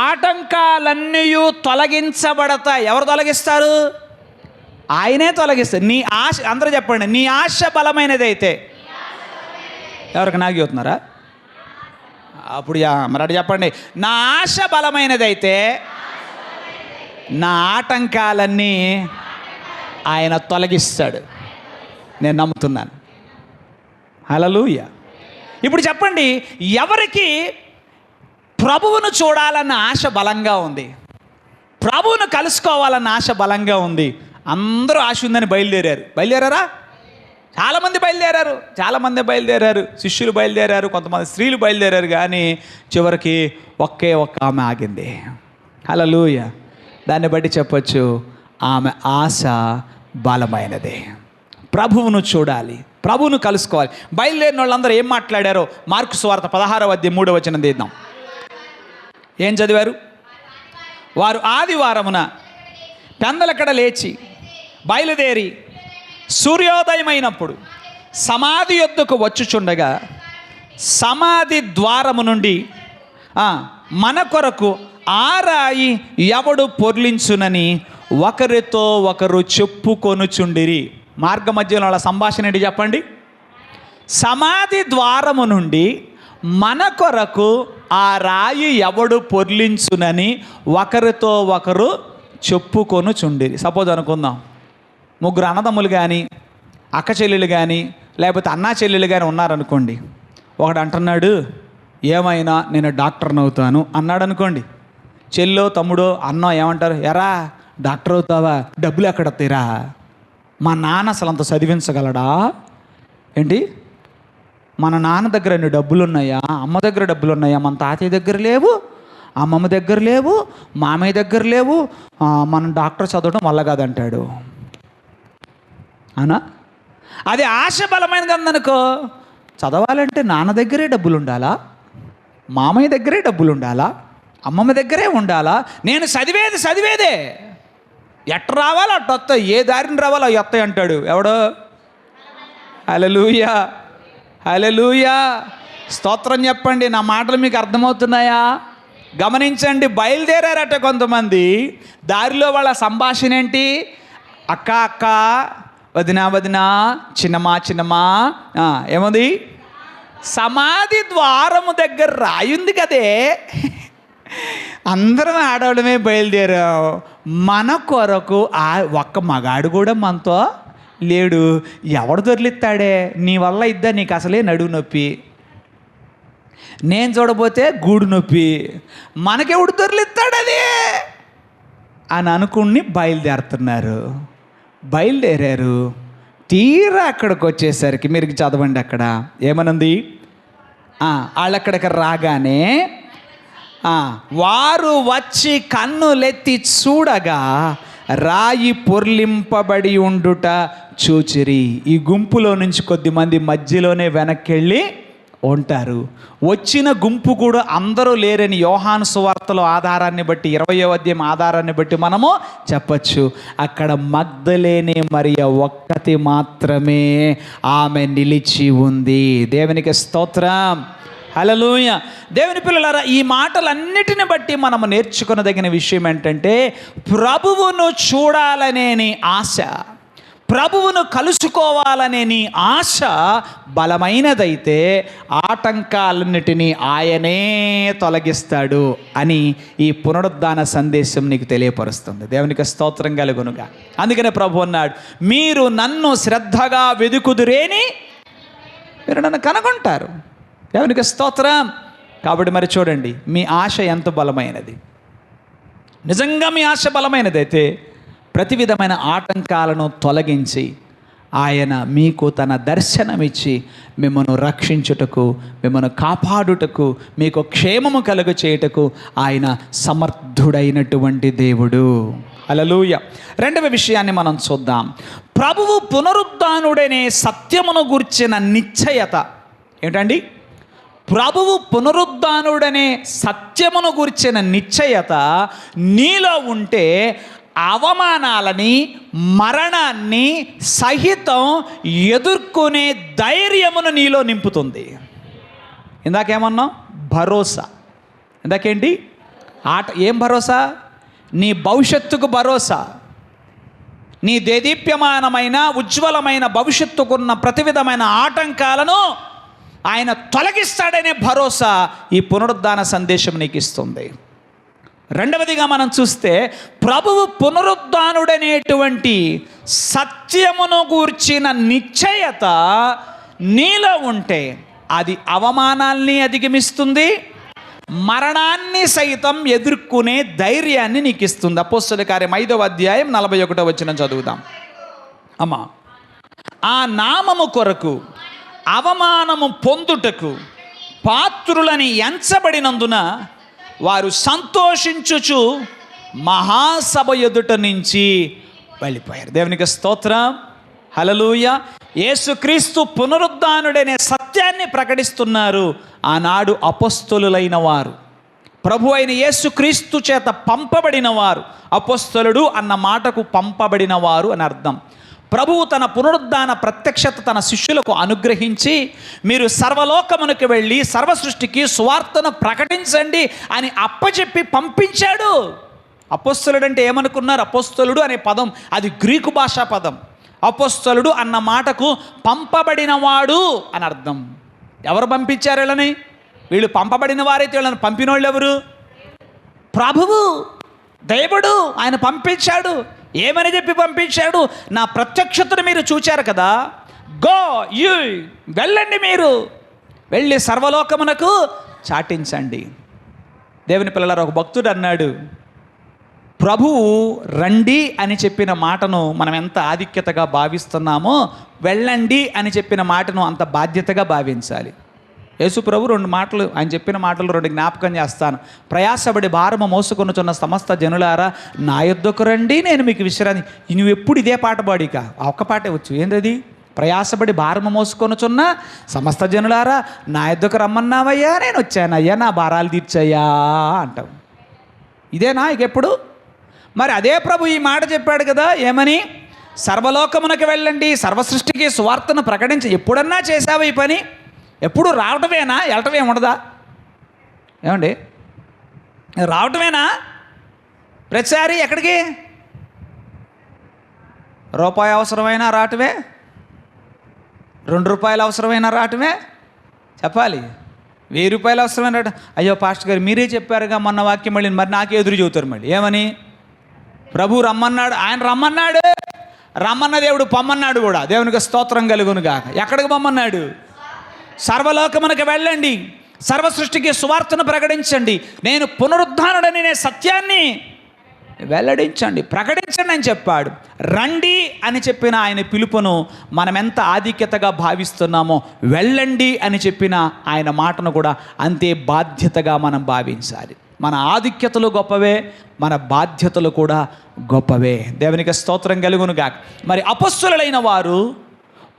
ఆటంకాలన్నీ తొలగించబడతాయి. ఎవరు తొలగిస్తారు? ఆయనే తొలగిస్తారు. నీ ఆశ, అందరూ చెప్పండి, నీ ఆశ బలమైనదైతే. ఎవరికి నాగి అవుతున్నారా? అప్పుడు మరి అటు చెప్పండి, నా ఆశ బలమైనదైతే నా ఆటంకాలన్నీ ఆయన తొలగిస్తాడు. నేను నమ్ముతున్నాను. హల్లెలూయా. ఇప్పుడు చెప్పండి, ఎవరికి ప్రభువును చూడాలన్న ఆశ బలంగా ఉంది, ప్రభువును కలుసుకోవాలన్న ఆశ బలంగా ఉంది? అందరూ ఆశ ఉందని బయలుదేరారా? చాలామంది బయలుదేరారు. శిష్యులు బయలుదేరారు, కొంతమంది స్త్రీలు బయలుదేరారు. కానీ చివరికి ఒకే ఒక్క ఆమె ఆగింది. హల్లెలూయా. దాన్ని బట్టి చెప్పొచ్చు, ఆమె ఆశ బలమైనదే. ప్రభువును చూడాలి, ప్రభువును కలుసుకోవాలి. బయలుదేరిన వాళ్ళందరూ ఏం మాట్లాడారో మార్కు సువార్త 16వ అధ్యాయం 3వ వచనం తీద్దాం. ఏం చదివారు? వారు ఆదివారమున పెందలకడ లేచి బయలుదేరి సూర్యోదయమైనప్పుడు సమాధి యొద్దకు వచ్చుచుండగా, సమాధి ద్వారము నుండి మన కొరకు ఆ రాయి ఎవడు పొర్లించునని ఒకరితో ఒకరు చెప్పుకొనుచుండిరి. మార్గ మధ్యలో వాళ్ళ సంభాషణ ఏంటి చెప్పండి? సమాధి ద్వారము నుండి మన కొరకు ఆ రాయి ఎవడు పొర్లించునని ఒకరితో ఒకరు చెప్పుకొనుచుండిరి. సపోజ్ అనుకుందాం, 3 అన్నదమ్ములు కానీ, అక్క చెల్లెలు కానీ, లేకపోతే అన్నా చెల్లెలు కానీ ఉన్నారనుకోండి. ఒకడు అంటున్నాడు, ఏమైనా నేను డాక్టర్ని అవుతాను అన్నాడు అనుకోండి. చెల్లో తమ్ముడో అన్నో ఏమంటారు, ఎరా డాక్టర్ అవుతావా, డబ్బులు ఎక్కడ వస్తాయిరా, మా నాన్న అసలు అంత చదివించగలడా ఏంటి, మన నాన్న దగ్గర ఎన్ని డబ్బులు ఉన్నాయా, అమ్మ దగ్గర డబ్బులు ఉన్నాయా, మన తాతయ్య దగ్గర లేవు, అమ్మమ్మ దగ్గర లేవు, మామయ్య దగ్గర లేవు, మనం డాక్టర్ చదవడం వల్ల కాదంటాడు. అవునా? అది ఆశ బలమైనది అందనుకో, చదవాలంటే నాన్న దగ్గరే డబ్బులు ఉండాలా, మామయ్య దగ్గరే డబ్బులు ఉండాలా, అమ్మమ్మ దగ్గరే ఉండాలా, నేను చదివేదే ఎట్ట రావాలో అట్ట వస్తాయి, ఏ దారిని రావాలో అవి వస్తాయి అంటాడు. ఎవడో? హల్లెలూయా, హల్లెలూయా. స్తోత్రం చెప్పండి. నా మాటలు మీకు అర్థమవుతున్నాయా? గమనించండి, బయలుదేరారట కొంతమంది. దారిలో వాళ్ళ సంభాషణ ఏంటి? అక్క, వదినా, చిన్నమా, ఏముంది? సమాధి ద్వారము దగ్గర రాయుంది కదే, అందరం ఆడవడమే బయలుదేరాం, మన కొరకు ఒక్క మగాడు కూడా మనతో లేడు, ఎవడు దొరికిస్తాడే, నీ వల్ల ఇద్దా, నీకు అసలే నడువు నొప్పి, నేను చూడబోతే గూడు నొప్పి, మనకెవడు దొరికిస్తాడు అది అని అనుకుని బయలుదేరారు. తీరా అక్కడికి వచ్చేసరికి మీరు చదవండి, అక్కడ ఏమనుంది? వాళ్ళక్కడికి రాగానే వారు వచ్చి కన్నులెత్తి చూడగా రాయి పొర్లింపబడి ఉండుట చూచిరి. ఈ గుంపులో నుంచి కొద్దిమంది మధ్యలోనే వెనక్కి వెళ్ళి ఉంటారు. వచ్చిన గుంపు కూడా అందరూ లేరని యోహాను సువార్తలో ఆధారాన్ని బట్టి 20వ అధ్యాయం ఆధారాన్ని బట్టి మనము చెప్పచ్చు. అక్కడ మగ్దలేనే మరియ ఒక్కతి మాత్రమే ఆమె నిలిచి ఉంది. దేవునికి స్తోత్రం, హల్లెలూయా. దేవుని పిల్లలారా, ఈ మాటలన్నిటిని బట్టి మనము నేర్చుకునదగిన విషయం ఏంటంటే, ప్రభువును చూడాలనే నీ ఆశ, ప్రభువును కలుసుకోవాలనే నీ ఆశ బలమైనదైతే ఆటంకాలన్నిటినీ ఆయనే తొలగిస్తాడు అని ఈ పునరుద్ధాన సందేశం నీకు తెలియపరుస్తుంది. దేవునికి స్తోత్రం కలుగునుగా. అందుకనే ప్రభు అన్నాడు, మీరు నన్ను శ్రద్ధగా వెదుకుదురేని మీరు నన్ను కనుగొంటారు. దేవునికి స్తోత్రం. కాబట్టి మరి చూడండి, మీ ఆశ ఎంత బలమైనది. నిజంగా మీ ఆశ బలమైనదైతే ప్రతి విధమైన ఆటంకాలను తొలగించి ఆయన మీకు తన దర్శనమిచ్చి మిమ్మల్ని రక్షించుటకు, మిమ్మల్ని కాపాడుటకు, మీకు క్షేమము కలుగ చేయుటకు ఆయన సమర్థుడైనటువంటి దేవుడు. హల్లెలూయా. రెండవ విషయాన్ని మనం చూద్దాం. ప్రభువు పునరుద్ధానుడనే సత్యమును గూర్చిన నిశ్చయత ఏంటండి? ప్రభువు పునరుద్ధానుడనే సత్యమును గూర్చిన నిశ్చయత నీలో ఉంటే అవమానాలని, మరణాన్ని సహితం ఎదుర్కొనే ధైర్యమును నీలో నింపుతుంది. ఇందాకేమన్నాం? భరోసా. ఇందాకేంటి? ఏం భరోసా? నీ భవిష్యత్తుకు భరోసా. నీ దేదీప్యమానమైన ఉజ్వలమైన భవిష్యత్తుకున్న ప్రతి విధమైన ఆటంకాలను ఆయన తొలగిస్తాడనే భరోసా ఈ పునరుద్ధాన సందేశం నీకు ఇస్తుంది. రెండవదిగా మనం చూస్తే, ప్రభువు పునరుద్ధానుడనేటువంటి సత్యమును గూర్చిన నిశ్చయత నీలో ఉంటే అది అవమానాల్ని అధిగమిస్తుంది, మరణాన్ని సైతం ఎదుర్కొనే ధైర్యాన్ని నీకు ఇస్తుంది. అపోస్తలుల కార్యం 5వ అధ్యాయం 41వ వచనం చదువుదాం. అమ్మా, ఆ నామము కొరకు అవమానము పొందుటకు పాత్రులని ఎంచబడినందున వారు సంతోషించుచు మహాసభ ఎదుట నుంచి వెళ్ళిపోయారు. దేవునికి స్తోత్రం, హల్లెలూయా. యేసుక్రీస్తు పునరుద్ధానుడనే సత్యాన్ని ప్రకటిస్తున్నారు ఆనాడు అపొస్తలులైన వారు. ప్రభు అయిన యేసుక్రీస్తు చేత పంపబడిన వారు. అపొస్తలుడు అన్న మాటకు పంపబడిన వారు అని అర్థం. ప్రభువు తన పునరుద్ధాన ప్రత్యక్షత తన శిష్యులకు అనుగ్రహించి, మీరు సర్వలోకమునకు వెళ్ళి సర్వ సృష్టికి సువార్తను ప్రకటించండి అని అప్పచెప్పి పంపించాడు. అపొస్తలుడు అంటే ఏమనుకున్నారు? అపొస్తలుడు అనే పదం అది గ్రీకు భాషా పదం. అపొస్తలుడు అన్న మాటకు పంపబడినవాడు అని అర్థం. ఎవరు పంపించారు వీళ్ళని? వీళ్ళు పంపబడిన వారైతే వీళ్ళని పంపిన వాళ్ళు ఎవరు? ప్రభువు, దేవుడు. ఆయన పంపించాడు. ఏమని చెప్పి పంపించాడు? నా ప్రత్యక్షతను మీరు చూచారు కదా, గో యు, వెళ్ళండి, మీరు వెళ్ళి సర్వలోకమునకు చాటించండి. దేవుని పిల్లలారా, ఒక భక్తుడు అన్నాడు, ప్రభువు రండి అని చెప్పిన మాటను మనం ఎంత ఆధిక్యతగా భావిస్తున్నామో, వెళ్ళండి అని చెప్పిన మాటను అంత బాధ్యతగా భావించాలి. యేసు ప్రభు ఆయన చెప్పిన మాటలు 2 జ్ఞాపకం చేస్తాను. ప్రయాసపడి భారము మోసుకొనుచున్న సమస్త జనులారా నా యొద్దకు రండి, నేను మీకు విశ్రాంతి. నువ్వు ఎప్పుడు ఇదే పాట పాడిక ఒక్క పాటే వచ్చు. ఏంటది? ప్రయాసపడి భారము మోసుకొనుచున్న సమస్త జనులారా నా యొద్దకు రమ్మన్నావయ్యా, నేను వచ్చానయ్యా, నా భారాలు తీర్చయ్యా అంటావు. ఇదేనా ఇక ఎప్పుడు? మరి అదే ప్రభు ఈ మాట చెప్పాడు కదా, ఏమని? సర్వలోకమునకు వెళ్ళండి, సర్వసృష్టికి సువార్తను ప్రకటించి. ఎప్పుడన్నా చేసావు ఈ పని? ఎప్పుడు రావటమేనా? వెళ్ళటమే ఉండదా? ఏమండి, రావటమేనా ప్రతిసారి? ఎక్కడికి? రూపాయి అవసరమైనా రావటమే, 2 రూపాయలు అవసరమైనా రావటమే. చెప్పాలి, 1000 రూపాయలు అవసరమైన రావటం. అయ్యో పాస్టర్ గారు మీరే చెప్పారుగా మొన్న వాక్యం, మళ్ళీ మరి నాకే ఎదురు చెబుతారు మళ్ళీ. ఏమని? ప్రభు రమ్మన్నాడు, ఆయన రమ్మన్నాడు, రమ్మన్న దేవుడు పొమ్మన్నాడు కూడా. దేవునికి స్తోత్రం కలుగునుగా. ఎక్కడికి పొమ్మన్నాడు? సర్వలోకమునకు వెళ్ళండి, సర్వ సృష్టికి సువార్తను ప్రకటించండి, నేను పునరుద్ధానుడనే సత్యాన్ని వెల్లడించండి, ప్రకటించండి అని చెప్పాడు. రండి అని చెప్పిన ఆయన పిలుపును మనం ఎంత ఆధిక్యతగా భావిస్తున్నామో, వెళ్ళండి అని చెప్పిన ఆయన మాటను కూడా అంతే బాధ్యతగా మనం భావించాలి. మన ఆధిక్యతలు గొప్పవే, మన బాధ్యతలు కూడా గొప్పవే. దేవునికి స్తోత్రం కలుగును గాక. మరి అపొస్తలులైన వారు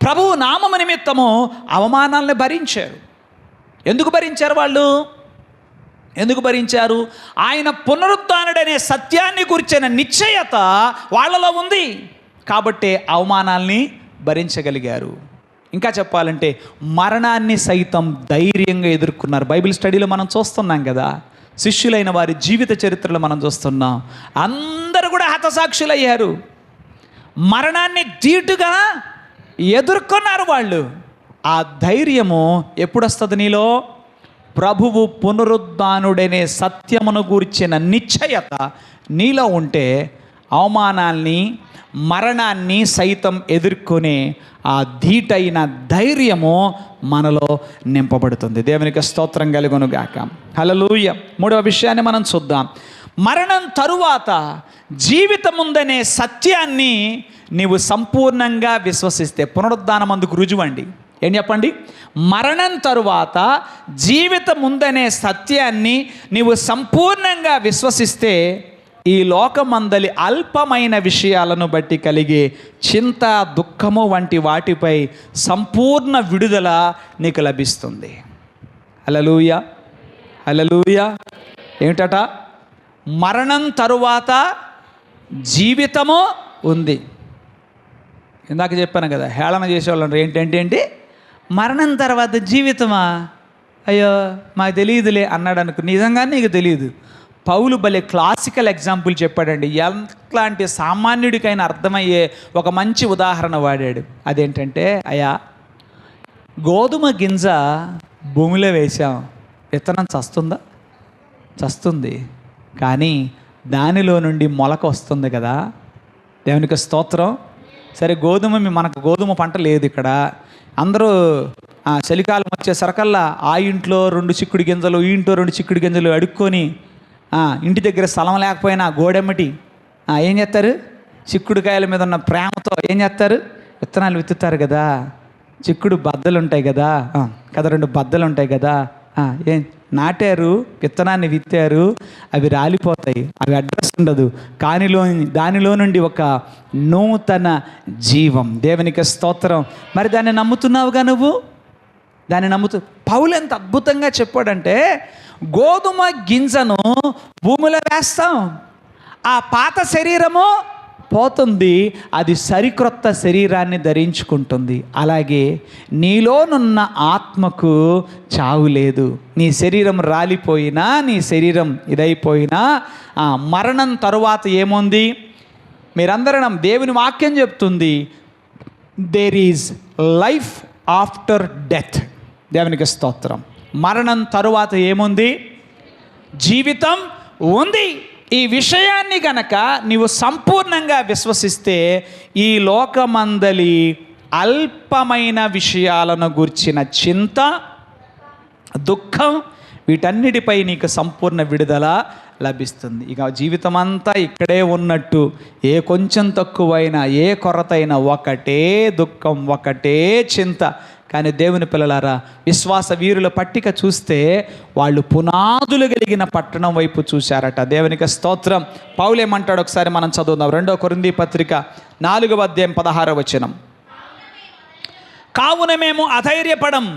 ప్రభువు నామము నిమిత్తము అవమానాలను భరించారు. ఎందుకు భరించారు వాళ్ళు? ఎందుకు భరించారు? ఆయన పునరుత్థానుడనే సత్యాన్ని గురించిన నిశ్చయత వాళ్ళలో ఉంది కాబట్టి అవమానాల్ని భరించగలిగారు. ఇంకా చెప్పాలంటే మరణాన్ని సైతం ధైర్యంగా ఎదుర్కొన్నారు. బైబిల్ స్టడీలో మనం చూస్తున్నాం కదా, శిష్యులైన వారి జీవిత చరిత్రలో మనం చూస్తున్నాం. అందరూ కూడా హతసాక్షులయ్యారు. మరణాన్ని ధీటుగా ఎదుర్కొన్నారు వాళ్ళు. ఆ ధైర్యము ఎప్పుడు వస్తుంది నీలో? ప్రభువు పునరుద్ధానుడనే సత్యమును గూర్చిన నిశ్చయత నీలో ఉంటే అవమానాల్ని, మరణాన్ని సైతం ఎదుర్కొనే ఆ ధీటైన ధైర్యము మనలో నింపబడుతుంది. దేవునికి స్తోత్రం కలుగును గాక. హల్లెలూయా. మూడవ విషయాన్ని మనం చూద్దాం. మరణం తరువాత జీవితం ఉందనే సత్యాన్ని నీవు సంపూర్ణంగా విశ్వసిస్తే, పునరుద్ధానం అందుకు రుజువండి. ఏం చెప్పండి? మరణం తరువాత జీవితం ఉందనే సత్యాన్ని నీవు సంపూర్ణంగా విశ్వసిస్తే ఈ లోకమందలి అల్పమైన విషయాలను బట్టి కలిగే చింత, దుఃఖము వంటి వాటిపై సంపూర్ణ విడుదల నీకు లభిస్తుంది. హల్లెలూయా, హల్లెలూయా. ఏమిటట? మరణం తరువాత జీవితము ఉంది. ఇందాక చెప్పాను కదా, హేళన చేసేవాళ్ళు ఏంటి మరణం తర్వాత జీవితమా, అయ్యో మాకు తెలియదులే అన్నాడు అనుకో. నిజంగానే నీకు తెలియదు. పౌలు భలే క్లాసికల్ ఎగ్జాంపుల్ చెప్పాడండి. ఎట్లాంటి సామాన్యుడికైనా అర్థమయ్యే ఒక మంచి ఉదాహరణ వాడాడు. అదేంటంటే, అయ్యా గోధుమ గింజ భూమిలో వేసాం, విత్తనం చస్తుందా? చస్తుంది. కానీ దానిలో నుండి మొలక వస్తుంది కదా. దేవునికి స్తోత్రం. సరే, మనకు గోధుమ పంట లేదు ఇక్కడ. అందరూ చలికాలం వచ్చేసరికల్లా ఆ ఇంట్లో 2 చిక్కుడు గింజలు, ఈ ఇంట్లో 2 చిక్కుడు గింజలు అడుక్కొని, ఇంటి దగ్గర స్థలం లేకపోయినా గోడెమ్మటి ఏం చేస్తారు? చిక్కుడుకాయల మీద ఉన్న ప్రేమతో ఏం చేస్తారు? విత్తనాలు విత్తుతారు కదా. చిక్కుడు బద్దలు ఉంటాయి కదా, 2 బద్దలు ఉంటాయి కదా. ఏం నాటారు, విత్తనాన్ని విత్తారు, అవి రాలిపోతాయి, అవి అడ్రస్ ఉండదు. కానీ దానిలో నుండి ఒక నూతన జీవం. దేవునికి స్తోత్రం. మరి దాన్ని నమ్ముతున్నావుగా నువ్వు? దాన్ని పౌలు ఎంత అద్భుతంగా చెప్పాడంటే, గోధుమ గింజను భూమిలో వేస్తాం, ఆ పాత శరీరము పోతుంది, అది సరికొత్త శరీరాన్ని ధరించుకుంటుంది. అలాగే నీలోనున్న ఆత్మకు చావు లేదు. నీ శరీరం రాలిపోయినా, నీ శరీరం ఇదైపోయినా, మరణం తరువాత ఏముంది? మీరందరం, దేవుని వాక్యం చెప్తుంది, there is life after death. దేవునికి స్తోత్రం. మరణం తరువాత ఏముంది? జీవితం ఉంది. ఈ విషయాన్ని గనక నీవు సంపూర్ణంగా విశ్వసిస్తే ఈ లోకమందలి అల్పమైన విషయాలను గూర్చిన చింత, దుఃఖం, వీటన్నిటిపై నీకు సంపూర్ణ విడుదల లభిస్తుంది. ఇక జీవితం అంతా ఇక్కడే ఉన్నట్టు, ఏ కొంచెం తక్కువైనా, ఏ కొరతైనా ఒకటే దుఃఖం, ఒకటే చింత. కానీ దేవుని పిల్లలారా, విశ్వాస వీరుల పట్టిక చూస్తే వాళ్ళు పునాదులు కలిగిన పట్టణం వైపు చూశారట. దేవునికి స్తోత్రం. పౌలు ఏమంటాడు ఒకసారి మనం చదువుదాం. 2 కొరింథీ పత్రిక 4వ అధ్యాయం 16వ వచనం. కావున మేము అధైర్యపడం,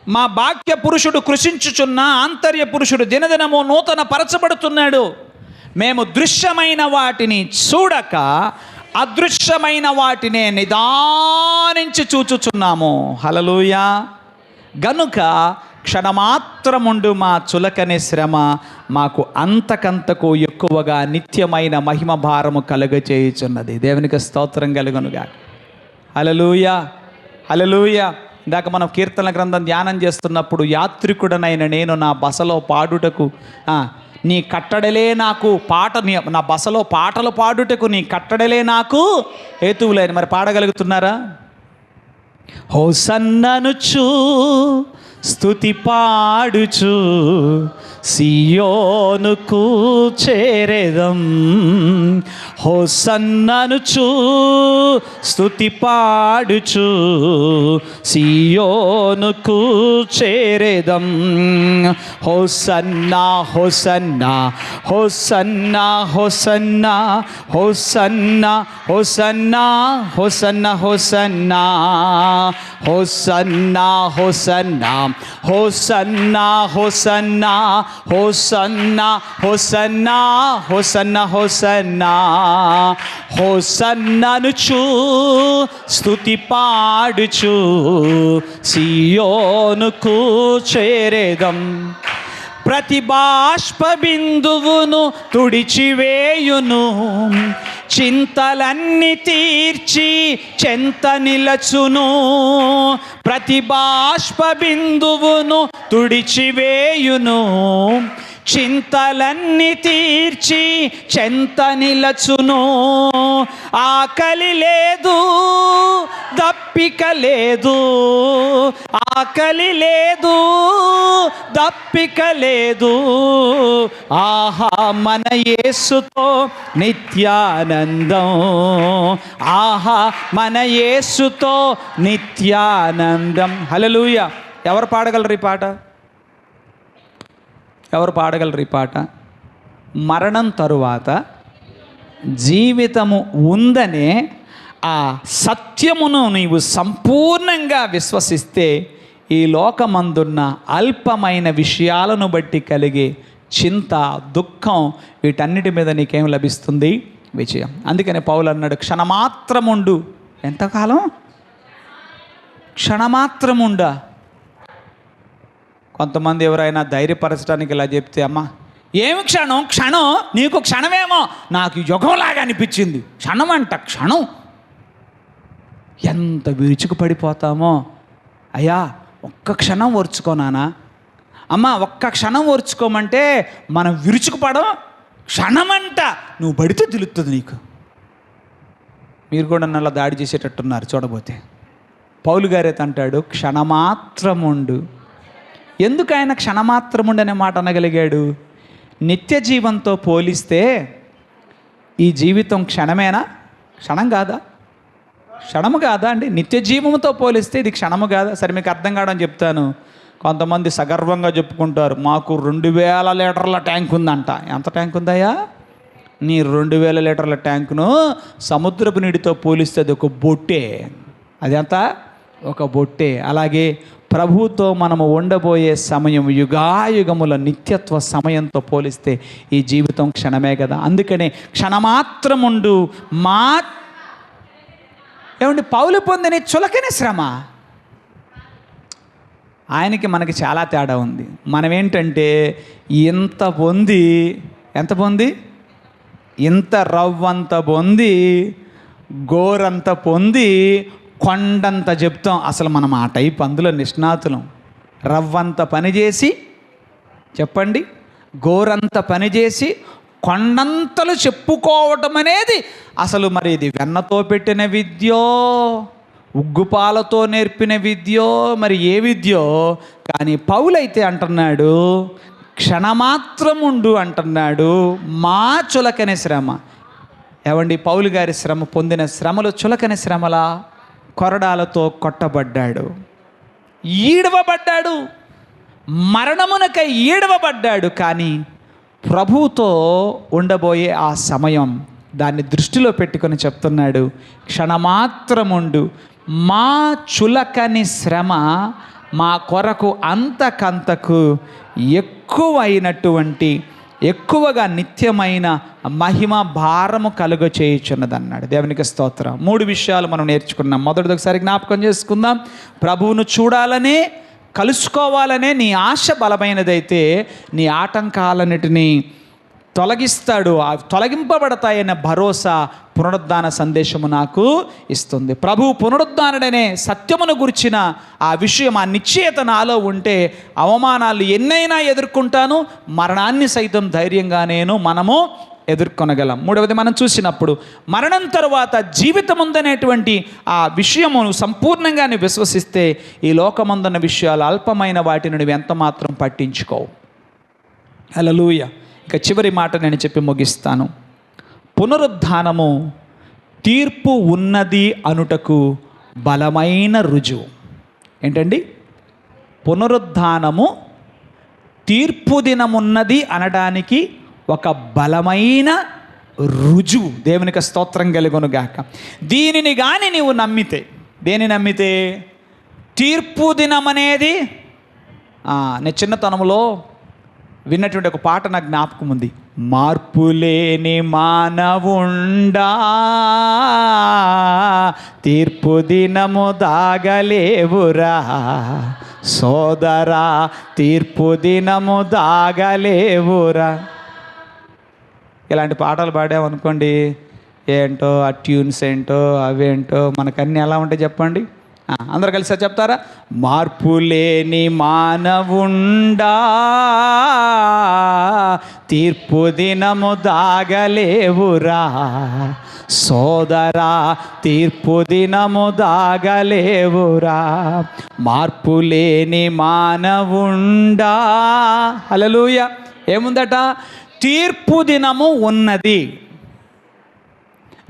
మా బాహ్య పురుషుడు కృషించుచున్న ఆంతర్య పురుషుడు దినదినము నూతన పరచబడుతున్నాడు. మేము దృశ్యమైన వాటిని చూడక అదృశ్యమైన వాటినే నిదానించి చూచుచున్నాము. హల్లెలూయా. గనుక క్షణమాత్రముండు మా చులకని శ్రమ మాకు అంతకంతకు ఎక్కువగా నిత్యమైన మహిమ భారము కలుగచేయుచున్నది. దేవునికి స్తోత్రం కలుగునుగా. హల్లెలూయా, హల్లెలూయా. ఇందాక మనం కీర్తన గ్రంథం ధ్యానం చేస్తున్నప్పుడు, యాత్రికుడనైన నేను నా బసలో పాడుటకు నీ కట్టడలే నాకు నా బసలో పాటలు పాడుటకు నీ కట్టడలే నాకు హేతువులేని. మరి పాడగలుగుతున్నారా? హోసన్ననుచు స్తుతి పాడుచు సియోనుకు చేరేదం, హోసన్ననుచు స్తుతి పాడుచు సియోనుకు చేరేదం. హోసన్నా హోసన్నా హోసన్నా హోసన్నా హోసన్నా హోసన్నా హోసన్నా హోసన్నా హోసన్నా హోసన్నా హోసన్నా హోసన్నా హోసన్నా హోసన్నా హోసన్నా హోసన్నా హోసన్ననుచు స్తుతి పాడుచు సియోనుకు చేరేదం. ప్రతి బాష్ప బిందువును తుడిచివేయును, చింతలన్నీ తీర్చి చెంత నిలచును. ప్రతి బాష్ప బిందువును తుడిచివేయును, చింతలన్నీ తీర్చి చెంత నిలచును. ఆకలి లేదు దప్పిక లేదు, ఆకలి లేదు దప్పిక లేదు. ఆహా మన యేసుతో నిత్యానందం, ఆహా మన యేసుతో నిత్యానందం. హల్లెలూయా. ఎవరు పాడగలరు ఈ పాట? ఎవరు పాడగలరు ఈ పాట? మరణం తరువాత జీవితము ఉందనే ఆ సత్యమును నీవు సంపూర్ణంగా విశ్వసిస్తే ఈ లోకమందున్న అల్పమైన విషయాలను బట్టి కలిగే చింత, దుఃఖం, వీటన్నిటి మీద నీకేం లభిస్తుంది? విజయం. అందుకనే పౌలు అన్నాడు, క్షణమాత్రముండు. ఎంతకాలం? క్షణమాత్రముండా. కొంతమంది ఎవరైనా ధైర్యపరచడానికి ఇలా చెప్తే, అమ్మా ఏమి క్షణం, క్షణం నీకు క్షణమేమో, నాకు యుగంలాగా అనిపించింది. క్షణం అంట, క్షణం. ఎంత విరుచుకు పడిపోతామో. అయ్యా ఒక్క క్షణం ఓర్చుకోనానా, అమ్మ ఒక్క క్షణం ఓర్చుకోమంటే మనం విరుచుకుపడం. క్షణమంట నువ్వు పడితే తెలుస్తుంది నీకు. మీరు కూడా నన్ను దాడి చేసేటట్టున్నారు చూడబోతే. పౌలు గారైతే అంటాడు, క్షణమాత్రముండు. ఎందుకు ఆయన క్షణమాత్రముండు అనే మాట అనగలిగాడు? నిత్య జీవంతో పోలిస్తే ఈ జీవితం క్షణమేనా? క్షణం కాదా? క్షణము కాదా అండి? నిత్య జీవంతో పోలిస్తే ఇది క్షణము కాదా? సరే మీకు అర్థం కావడం చెప్తాను. కొంతమంది సగర్వంగా చెప్పుకుంటారు, మాకు 2000 లీటర్ల ట్యాంక్ ఉందంట. ఎంత ట్యాంక్ ఉందయ్యా? నీ 2000 లీటర్ల ట్యాంకును సముద్రపు నీటితో పోలిస్తే అది ఒక బొట్టే. అదెంత? ఒక బొట్టే. అలాగే ప్రభువుతో మనము ఉండబోయే సమయం యుగాయుగముల నిత్యత్వ సమయంతో పోలిస్తే ఈ జీవితం క్షణమే కదా. అందుకనే క్షణమాత్రముండు. ఏమండి, పౌలు పొందిన చులకని శ్రమ. ఆయనకి మనకి చాలా తేడా ఉంది. మనం ఏంటంటే ఎంత పొంది, ఎంత పొంది, ఇంత రవ్వంత పొంది, గోరంత పొంది, కొండంత చెప్తాం. అసలు మనం ఆ టైప్ అందులో నిష్ణాతులం. రవ్వంత పనిచేసి, చెప్పండి, గోరంత పనిచేసి కొండంతలు చెప్పుకోవటం అనేది అసలు మరి ఇది వెన్నతో పెట్టిన విద్యో, ఉగ్గుపాలతో నేర్పిన విద్యో, మరి ఏ విద్యో. కానీ పౌలైతే అంటున్నాడు, క్షణమాత్రముండు అంటున్నాడు. మా చులకని శ్రమ. ఏవండి, పౌలు గారి శ్రమ, పొందిన శ్రమలు చులకని శ్రమలా? కొరడాలతో కొట్టబడ్డాడు, ఈడవబడ్డాడు, మరణమునకై ఈడవబడ్డాడు. కానీ ప్రభువుతో ఉండబోయే ఆ సమయం, దాన్ని దృష్టిలో పెట్టుకొని చెప్తున్నాడు, క్షణమాత్రముండు. మా చులకని శ్రమ మా కొరకు అంతకంతకు ఎక్కువగా నిత్యమైన మహిమ భారము కలుగ చేయుచున్నదన్నాడు. దేవునికి స్తోత్రం. 3 విషయాలు మనం నేర్చుకున్నాం. మొదటిది ఒకసారి జ్ఞాపకం చేసుకుందాం. ప్రభువును చూడాలనే, కలుసుకోవాలనే నీ ఆశ బలమైనదైతే నీ ఆటంకాలన్నిటినీ తొలగిస్తాడు. తొలగింపబడతాయన్న భరోసా పునరుద్ధాన సందేశము నాకు ఇస్తుంది. ప్రభువు పునరుద్ధానుడనే సత్యమును గురించిన ఆ విషయం, ఆ నిశ్చయత నాలో ఉంటే అవమానాలు ఎన్నైనా ఎదుర్కొంటాను, మరణాన్ని సైతం ధైర్యంగా మనము ఎదుర్కొనగలం. మూడవది, మనం చూసినప్పుడు మరణం తరువాత జీవితం ఉందనేటువంటి ఆ విషయమును సంపూర్ణంగా విశ్వసిస్తే ఈ లోకమందున్న విషయాలు అల్పమైన వాటిని నువ్వు ఎంత మాత్రం పట్టించుకోవు. హల్లెలూయా. ఇక చివరి మాట నేను చెప్పి ముగిస్తాను. పునరుద్ధానము తీర్పు ఉన్నది అనుటకు బలమైన రుజువు. ఏంటండి? పునరుద్ధానము తీర్పు దినమున్నది అనడానికి ఒక బలమైన రుజువు. దేవునికి స్తోత్రం కలుగునుగాక. దీనిని కానీ నీవు నమ్మితే, దేని నమ్మితే? తీర్పు దినం అనేది. నేను చిన్నతనంలో విన్నటువంటి ఒక పాట నాకు జ్ఞాపకం ఉంది. మార్పులేని మానవుండా తీర్పు దినము దాగలేవురా, సోదరా తీర్పు దినము దాగలేవురా. ఇలాంటి పాటలు పాడామనుకోండి, ఏంటో ఆ ట్యూన్స్ ఏంటో అవేంటో మనకన్నీ ఎలా ఉంటాయి చెప్పండి. అందరు కలిసి చెప్తారా? మార్పులేని మానవుండా తీర్పు దినము దాగలేవురా, సోదరా తీర్పు దినము దాగలేవురా. మార్పులేని మానవుండా. హల్లెలూయా. ఏముందట? తీర్పు దినము ఉన్నది.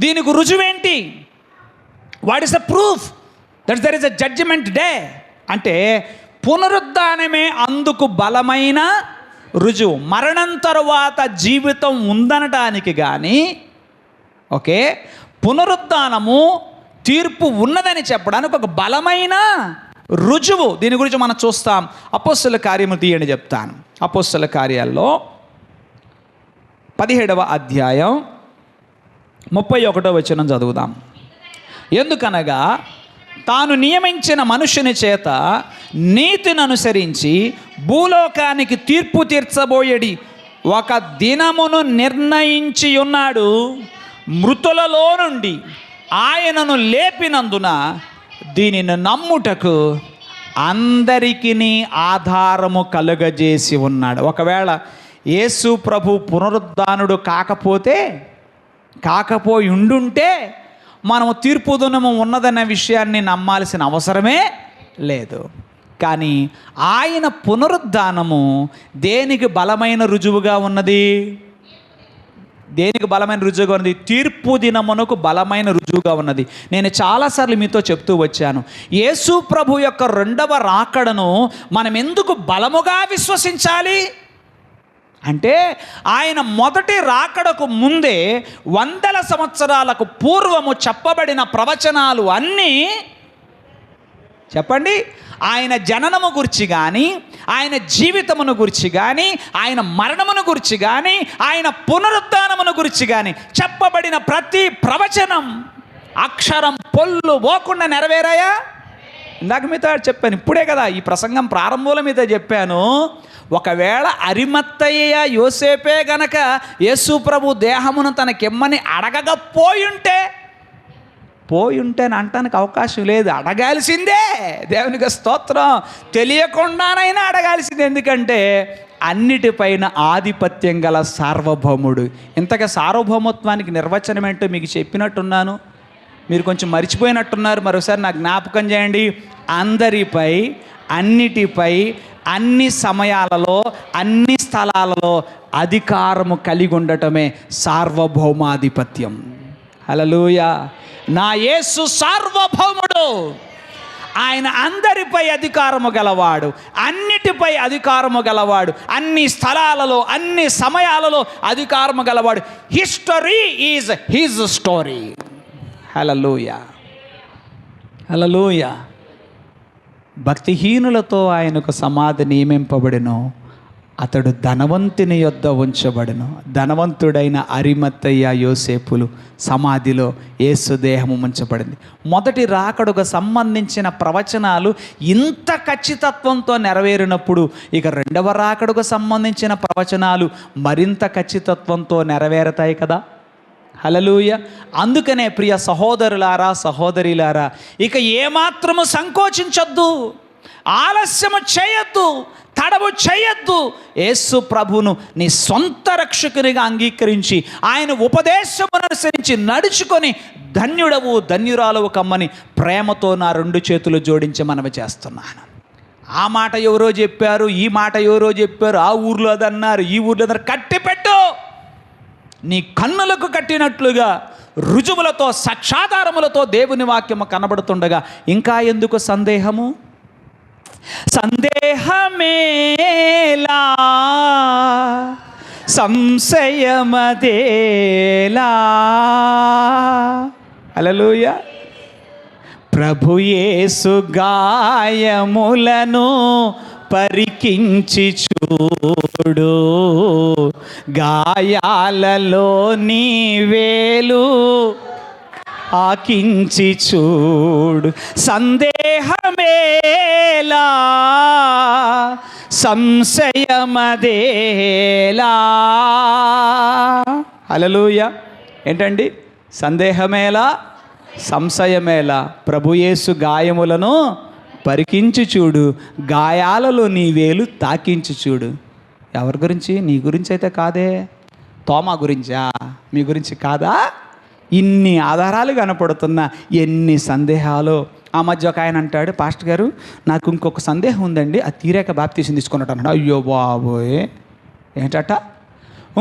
దీనికి రుజువేంటి? What is the proof that there is a judgement day? అంటే పునరుద్ధానమే అందుకు బలమైన రుజువు. మరణం తరువాత జీవితం ఉందనడానికి కానీ, ఓకే, పునరుద్ధానము తీర్పు ఉన్నదని చెప్పడానికి ఒక బలమైన రుజువు. దీని గురించి మనం చూస్తాం. అపోస్తల కార్యములు తీయండి చెప్తాను. అపోస్తల కార్యాల్లో 17వ అధ్యాయం 31వ వచనం చదువుదాం. ఎందుకనగా తాను నియమించిన మనుషుని చేత నీతిని అనుసరించి భూలోకానికి తీర్పు తీర్చబోయేడి ఒక దినమును నిర్ణయించి ఉన్నాడు. మృతులలో నుండి ఆయనను లేపినందున దీనిని నమ్ముటకు అందరికీ ఆధారము కలుగజేసి ఉన్నాడు. ఒకవేళ యేసు ప్రభు పునరుద్ధానుడు కాకపోయి ఉండుంటే మనము తీర్పు దినము ఉన్నదనే విషయాన్ని నమ్మాల్సిన అవసరమే లేదు. కానీ ఆయన పునరుద్ధానము దేనికి బలమైన రుజువుగా ఉన్నది? దేనికి బలమైన రుజువుగా ఉన్నది? తీర్పు దినమునకు బలమైన రుజువుగా ఉన్నది. నేను చాలాసార్లు మీతో చెప్తూ వచ్చాను, యేసు ప్రభు యొక్క రెండవ రాకడను మనం ఎందుకు బలముగా విశ్వసించాలి అంటే, ఆయన మొదటి రాకడకు ముందే 100 సంవత్సరాలకు పూర్వము చెప్పబడిన ప్రవచనాలు అన్నీ చెప్పండి, ఆయన జననము గురించి కానీ, ఆయన జీవితమును గురించి కానీ, ఆయన మరణమును గురించి కానీ, ఆయన పునరుద్ధానమును గురించి కానీ చెప్పబడిన ప్రతి ప్రవచనం అక్షరం పొల్లు పోకుండా నెరవేరాయా? ఇందాక మీతో చెప్పాను, ఇప్పుడే కదా ఈ ప్రసంగం ప్రారంభంలో మీతో చెప్పాను. ఒకవేళ అరిమత్తయ్య యోసేపే గనక యేసు ప్రభు దేహమును తనకిమ్మని అడగకపోయుంటే అని అంటానికి అవకాశం లేదు. అడగాల్సిందే. దేవునికి స్తోత్రం. తెలియకుండానైనా అడగాల్సిందే. ఎందుకంటే అన్నిటిపైన ఆధిపత్యం గల సార్వభౌముడు. ఇంతగా సార్వభౌమత్వానికి నిర్వచనం ఏంటో మీకు చెప్పినట్టున్నాను, మీరు కొంచెం మర్చిపోయినట్టున్నారు. మరోసారి నాకు జ్ఞాపకం చేయండి. అందరిపై, అన్నిటిపై, అన్ని సమయాలలో, అన్ని స్థలాలలో అధికారము కలిగి ఉండటమే సార్వభౌమాధిపత్యం. హల్లెలూయా. నా యేసు సార్వభౌముడు. ఆయన అందరిపై అధికారము గలవాడు, అన్నిటిపై అధికారము గలవాడు, అన్ని స్థలాలలో, అన్ని సమయాలలో అధికారము గలవాడు. History is his story. హల్లెలూయా, హల్లెలూయా. భక్తిహీనులతో ఆయనకు సమాధి నియమింపబడెను. అతడు ధనవంతుని యొద్ద ఉంచబడెను. ధనవంతుడైన అరిమత్తయ్య యోసేపులు సమాధిలో యేసు దేహము ఉంచబడింది. మొదటి రాకడకు సంబంధించిన ప్రవచనాలు ఇంత ఖచ్చితత్వంతో నెరవేరినప్పుడు ఇక రెండవ రాకడకు సంబంధించిన ప్రవచనాలు మరింత ఖచ్చితత్వంతో నెరవేరుతాయి కదా. హల్లెలూయా. అందుకనే ప్రియ సహోదరులారా, సహోదరిలారా, ఇక ఏమాత్రము సంకోచించొద్దు, ఆలస్యము చేయొద్దు, తడవు చేయొద్దు. యేసు ప్రభువును నీ సొంత రక్షకునిగా అంగీకరించి ఆయన ఉపదేశమును అనుసరించి నడుచుకొని ధన్యుడవు, ధన్యురాలవు కమ్మని ప్రేమతో నా 2 చేతులు జోడించి మనవి చేస్తున్నాను. ఆ మాట ఎవరో చెప్పారు, ఈ మాట ఎవరో చెప్పారు, ఆ ఊర్లో అదన్నారు, ఈ ఊర్లో అన్నారు. కట్టిపెట్టు. నీ కన్నులకు కట్టినట్లుగా రుజువులతో సాక్షాధారములతో దేవుని వాక్యము కనబడుతుండగా ఇంకా ఎందుకు సందేహము? సందేహమేలా, సంశయమదేలా. హల్లెలూయా. ప్రభు యేసు గాయములను పరికించి చూడు, గాయాలలో నీ వేలు ఆకించి చూడు. సందేహమేలా, సంశయమదేలా. హల్లెలూయా. ఏంటండి? సందేహమేలా, సంశయమేలా. ప్రభు యేసు గాయములను పరికించి చూడు, గాయాలలో నీ వేలు తాకించి చూడు. ఎవరి గురించి? నీ గురించి అయితే కాదే. తోమా గురించా? మీ గురించి కాదా? ఇన్ని ఆధారాలు కనపడుతున్నా ఎన్ని సందేహాలు. ఆ మధ్య ఒక ఆయన అంటాడు, పాస్టర్ గారు నాకు ఇంకొక సందేహం ఉందండి, అది తీరాక బాప్తీసం తీసుకున్నట్టు అన్నాడు. అయ్యో బాబోయ్, ఏంటట?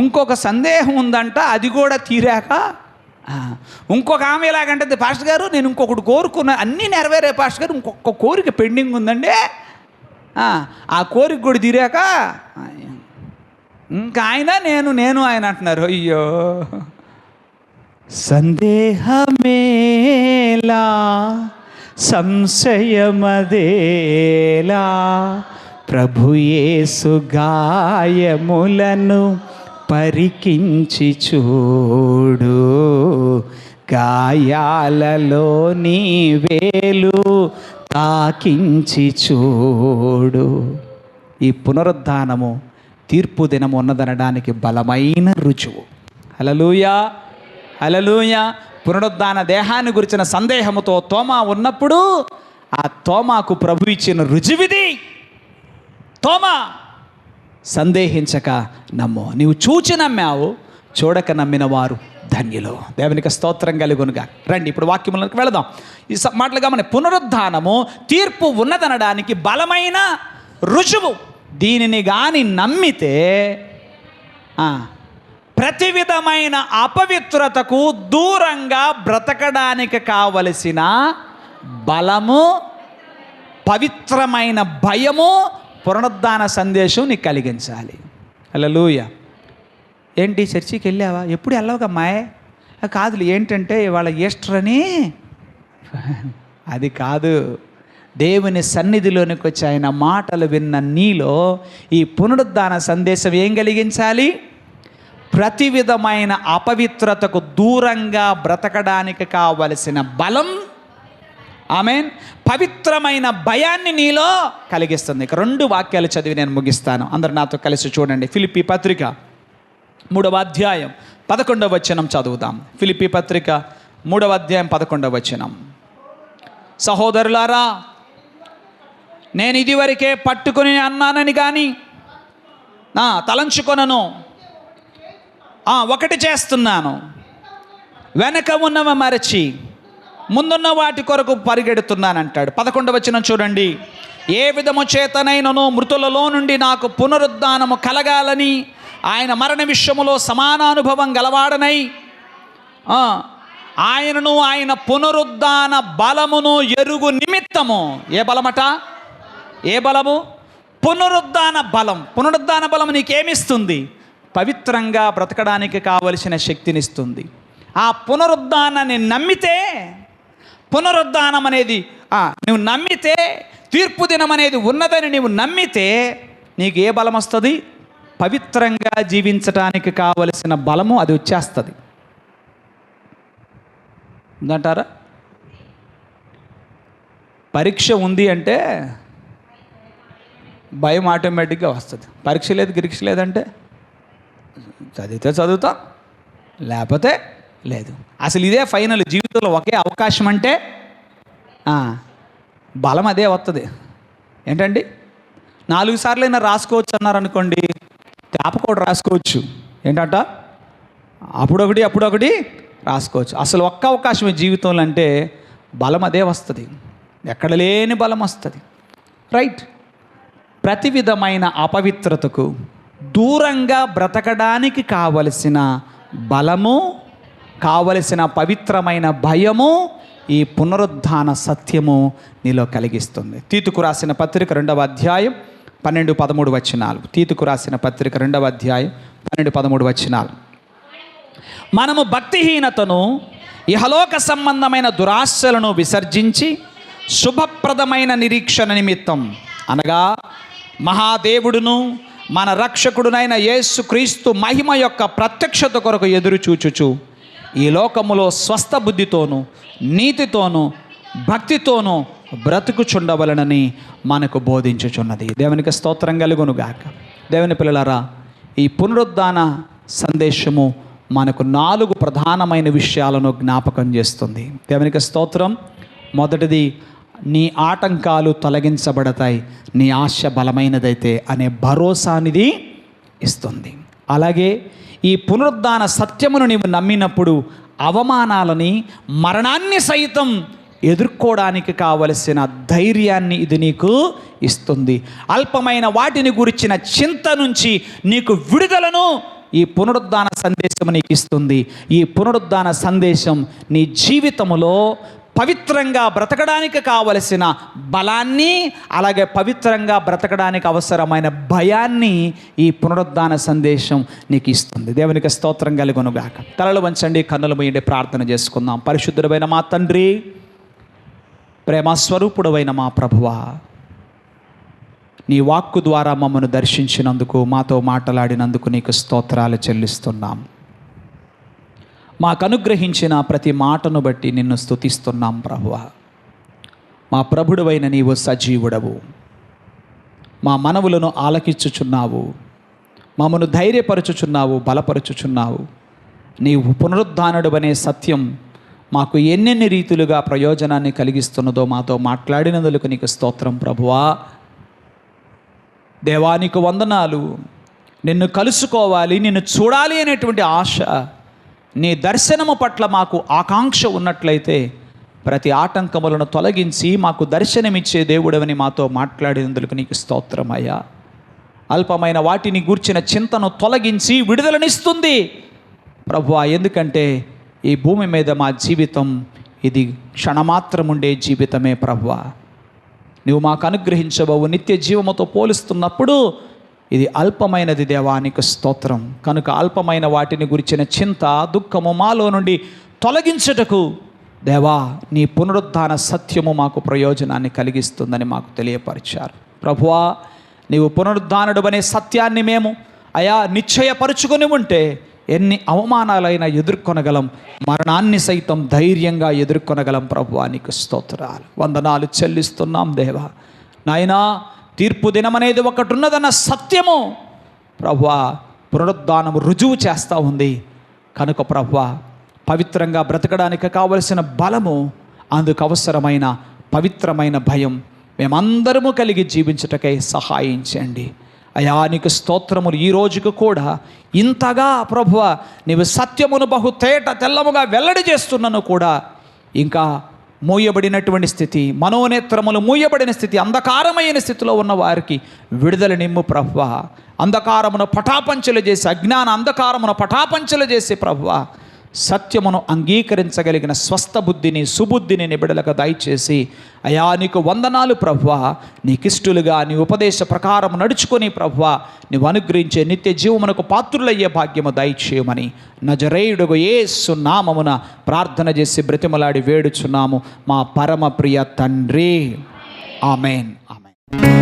ఇంకొక సందేహం ఉందంట, అది కూడా తీరాక. ఇంకొక ఆమె ఎలాగంటే, పాస్టర్ గారు నేను ఇంకొకటి కోరుకున్నా, అన్నీ నెరవేరే పాస్టర్ గారు, ఇంకొక కోరిక పెండింగ్ ఉందండి, ఆ కోరిక కూడా తీరాక ఇంకా ఆయన నేను ఆయన అంటున్నారు. అయ్యో, సందేహమేలా, సంశయమదేలా. ప్రభు యేసు గాయములను పరికించి చూడు, గాయాలలో నీ వేలు తాకించి చూడు. ఈ పునరుద్ధానము తీర్పు దినము ఉన్నదనడానికి బలమైన రుజువు. హల్లెలూయా, హల్లెలూయా. పునరుద్ధాన దేహాన్ని గురించిన సందేహముతో తోమా ఉన్నప్పుడు ఆ తోమాకు ప్రభు ఇచ్చిన రుజువిది. తోమా, సందేహించక నమ్ము. నీవు చూచి నమ్మావు, చూడక నమ్మిన వారు ధన్యులు. దేవునికి స్తోత్రం కలుగునుగా. రండి ఇప్పుడు వాక్యములకు వెళదాం. ఈ మాటలుగా మన పునరుద్ధానము తీర్పు ఉన్నదనడానికి బలమైన రుజువు. దీనిని కానీ నమ్మితే ప్రతి విధమైన అపవిత్రతకు దూరంగా బ్రతకడానికి కావలసిన బలము, పవిత్రమైన భయము పునరుద్ధాన సందేశం నీకు కలిగించాలి. హల్లెలూయా. ఏంటి చర్చికి వెళ్ళావా? ఎప్పుడు వెళ్ళవకమ్మాయ్? కాదులే, ఏంటంటే ఇవాళ ఈస్టర్ అని. అది కాదు. దేవుని సన్నిధిలోనికి వచ్చి ఆయన మాటలు విన్న నీలో ఈ పునరుద్ధాన సందేశం ఏం కలిగించాలి? ప్రతి విధమైన అపవిత్రతకు దూరంగా బ్రతకడానికి కావలసిన బలం, ఆమేన్, పవిత్రమైన భయాన్ని నీలో కలిగిస్తుంది. ఇక 2 వాక్యాలు చదివి నేను ముగిస్తాను. అందరు నాతో కలిసి చూడండి. ఫిలిప్పీ పత్రిక 3వ అధ్యాయం 11వ వచనం చదువుదాం. ఫిలిప్పీ పత్రిక 3వ అధ్యాయం 11వ వచనం. సహోదరులారా, నేను ఇదివరకే పట్టుకుని అన్నానని కానీ తలంచుకొనను, ఒకటి చేస్తున్నాను, వెనక ఉన్నవ మరచి ముందున్న వాటి కొరకు పరిగెడుతున్నానంటాడు. 11వ వచనం చూడండి. ఏ విధము చేతనైనను మృతులలో నుండి నాకు పునరుద్ధానము కలగాలని ఆయన మరణ విషయములో సమానానుభవం గలవాడనై ఆయనను ఆయన పునరుద్ధాన బలమును ఎరుగు నిమిత్తము. ఏ బలమట? ఏ బలము? పునరుద్ధాన బలం. పునరుద్ధాన బలం నీకేమిస్తుంది? పవిత్రంగా బ్రతకడానికి కావలసిన శక్తినిస్తుంది. ఆ పునరుద్ధానాన్ని నమ్మితే, పునరుద్ధానం అనేది నువ్వు నమ్మితే, తీర్పు దినం అనేది ఉన్నదని నువ్వు నమ్మితే నీకు ఏ బలం వస్తుంది? పవిత్రంగా జీవించడానికి కావలసిన బలము అది వచ్చేస్తుంది. ఉందంటారా? పరీక్ష ఉంది అంటే భయం ఆటోమేటిక్గా వస్తుంది. పరీక్ష లేదు, గిరీక్ష లేదంటే చదివితే చదువుతాం, లేకపోతే లేదు. అసలు ఇదే ఫైనల్. జీవితంలో ఒకే అవకాశం అంటే బలం అదే వస్తుంది. ఏంటండి, 4 సార్లైనా రాసుకోవచ్చు అన్నారనుకోండి, తేపకోటి రాసుకోవచ్చు. ఏంటంట? అప్పుడొకటి రాసుకోవచ్చు. అసలు ఒక్క అవకాశమే జీవితంలో అంటే బలం అదే వస్తుంది. ఎక్కడ లేని బలం వస్తుంది. రైట్. ప్రతి విధమైన అపవిత్రతకు దూరంగా బ్రతకడానికి కావలసిన బలము, కావలసిన పవిత్రమైన భయము ఈ పునరుద్ధాన సత్యము నీలో కలిగిస్తుంది. తీతుకు రాసిన పత్రిక 2వ అధ్యాయం 12-13 వచనాలు. తీతుకు రాసిన పత్రిక 2వ అధ్యాయం 12-13 వచనాలు. మనము భక్తిహీనతను, ఇహలోక సంబంధమైన దురాశలను విసర్జించి శుభప్రదమైన నిరీక్షణ నిమిత్తం, అనగా మహాదేవుడును మన రక్షకుడునైన యేసుక్రీస్తు మహిమ యొక్క ప్రత్యక్షత కొరకు ఎదురు చూచుచు ఈ లోకములో స్వస్థ బుద్ధితోనూ నీతితోనూ భక్తితోనూ బ్రతుకుచుండవలనని మనకు బోధించుచున్నది. దేవునికి స్తోత్రం కలుగునుగాక. దేవుని పిల్లలారా, ఈ పునరుద్ధాన సందేశము మనకు 4 ప్రధానమైన విషయాలను జ్ఞాపకం చేస్తుంది. దేవునికి స్తోత్రం. మొదటిది, నీ ఆటంకాలు తొలగించబడతాయి, నీ ఆశ బలమైనదైతే అనే భరోసానిది ఇస్తుంది. అలాగే ఈ పునరుద్ధాన సత్యమును నీవు నమ్మినప్పుడు అవమానాలని, మరణాన్ని సైతం ఎదుర్కోవడానికి కావలసిన ధైర్యాన్ని ఇది నీకు ఇస్తుంది. అల్పమైన వాటిని గురించిన చింత నుంచి నీకు విడుదలను ఈ పునరుద్ధాన సందేశం నీకు ఇస్తుంది. ఈ పునరుద్ధాన సందేశం నీ జీవితములో పవిత్రంగా బ్రతకడానికి కావలసిన బలాన్ని, అలాగే పవిత్రంగా బ్రతకడానికి అవసరమైన భయాన్ని ఈ పునరుద్ధాన సందేశం నీకు ఇస్తుంది. దేవునికి స్తోత్రం కలుగునుగాక. తలలు వంచండి, కన్నులు మూయండి, ప్రార్థన చేసుకుందాం. పరిశుద్ధుడైన మా తండ్రి, ప్రేమస్వరూపుడైన మా ప్రభువా, నీ వాక్కు ద్వారా మమ్మను దర్శించినందుకు, మాతో మాట్లాడినందుకు నీకు స్తోత్రాలు చెల్లిస్తున్నాం. మాకు అనుగ్రహించిన ప్రతి మాటను బట్టి నిన్ను స్తుతిస్తున్నాం ప్రభువా. మా ప్రభుడవైన నీవు సజీవుడవు, మా మనవులను ఆలకించుచున్నావు, మమ్మను ధైర్యపరచుచున్నావు, బలపరచుచున్నావు. నీవు పునరుద్ధానుడు అనే సత్యం మాకు ఎన్నెన్ని రీతులుగా ప్రయోజనాన్ని కలిగిస్తున్నదో మాతో మాట్లాడినందుకు నీకు స్తోత్రం ప్రభువా. దేవానికి వందనాలు. నిన్ను కలుసుకోవాలి, నిన్ను చూడాలి అనేటువంటి ఆశ, నీ దర్శనము పట్ల మాకు ఆకాంక్ష ఉన్నట్లయితే ప్రతి ఆటంకములను తొలగించి మాకు దర్శనమిచ్చే దేవుడవని మాతో మాట్లాడినందుకు నీకు స్తోత్రమయ్యా. అల్పమైన వాటిని గూర్చిన చింతను తొలగించి విడుదలనిస్తుంది ప్రభువా. ఎందుకంటే ఈ భూమి మీద మా జీవితం ఇది క్షణమాత్రం ఉండే జీవితమే ప్రభువా. నువ్వు మాకు అనుగ్రహించబోవు నిత్య జీవముతో పోలుస్తున్నప్పుడు ఇది అల్పమైనది దేవానికి స్తోత్రం. కనుక అల్పమైన వాటిని గురించిన చింత, దుఃఖము మాలో నుండి తొలగించుటకు దేవా నీ పునరుద్ధాన సత్యము మాకు ప్రయోజనాన్ని కలిగిస్తుందని మాకు తెలియపరిచారు ప్రభువా. నీవు పునరుద్ధానుడు అనే సత్యాన్ని మేము అయా నిశ్చయపరుచుకొని ఉంటే ఎన్ని అవమానాలైనా ఎదుర్కొనగలం, మరణాన్ని సైతం ధైర్యంగా ఎదుర్కొనగలం ప్రభువా. నీకు స్తోత్రాలు, వందనాలు చెల్లిస్తున్నాం దేవా. నాయనా, తీర్పు దినమనేది ఒకటి ఉన్నదన్న సత్యము ప్రభువా పునరుద్ధానము రుజువు చేస్తూ ఉంది. కనుక ప్రభువా పవిత్రంగా బ్రతకడానికి కావలసిన బలము, అందుకు అవసరమైన పవిత్రమైన భయం మేమందరము కలిగి జీవించుటకై సహాయించండి అయా. నీకు స్తోత్రములు. ఈ రోజుకు కూడా ఇంతగా ప్రభువా నీవు సత్యమును బహు తేట తెల్లముగా వెల్లడి చేస్తున్నను కూడా ఇంకా మూయబడినటువంటి స్థితి, మనోనేత్రములు మూయబడిన స్థితి, అంధకారమైన స్థితిలో ఉన్న వారికి విడుదల నిమ్ము ప్రభువా. అంధకారమును పటాపంచలు చేసి, అజ్ఞాన అంధకారమును పటాపంచలు చేసి ప్రభువా సత్యమును అంగీకరించగలిగిన స్వస్థ బుద్ధిని, సుబుద్ధిని నిబిడలకు దయచేసి అయా నీకు వందనాలు ప్రభువా. నీకిష్టులుగా నీ ఉపదేశ ప్రకారం నడుచుకొని ప్రభువా నీవు అనుగ్రహించే నిత్య జీవమునకు పాత్రులయ్యే భాగ్యము దయచేయమని నజరేయుడుగు యేసు నామమున ప్రార్థన చేసి బ్రతిమలాడి వేడుచున్నాము మా పరమ ప్రియ తండ్రి. Amen, amen.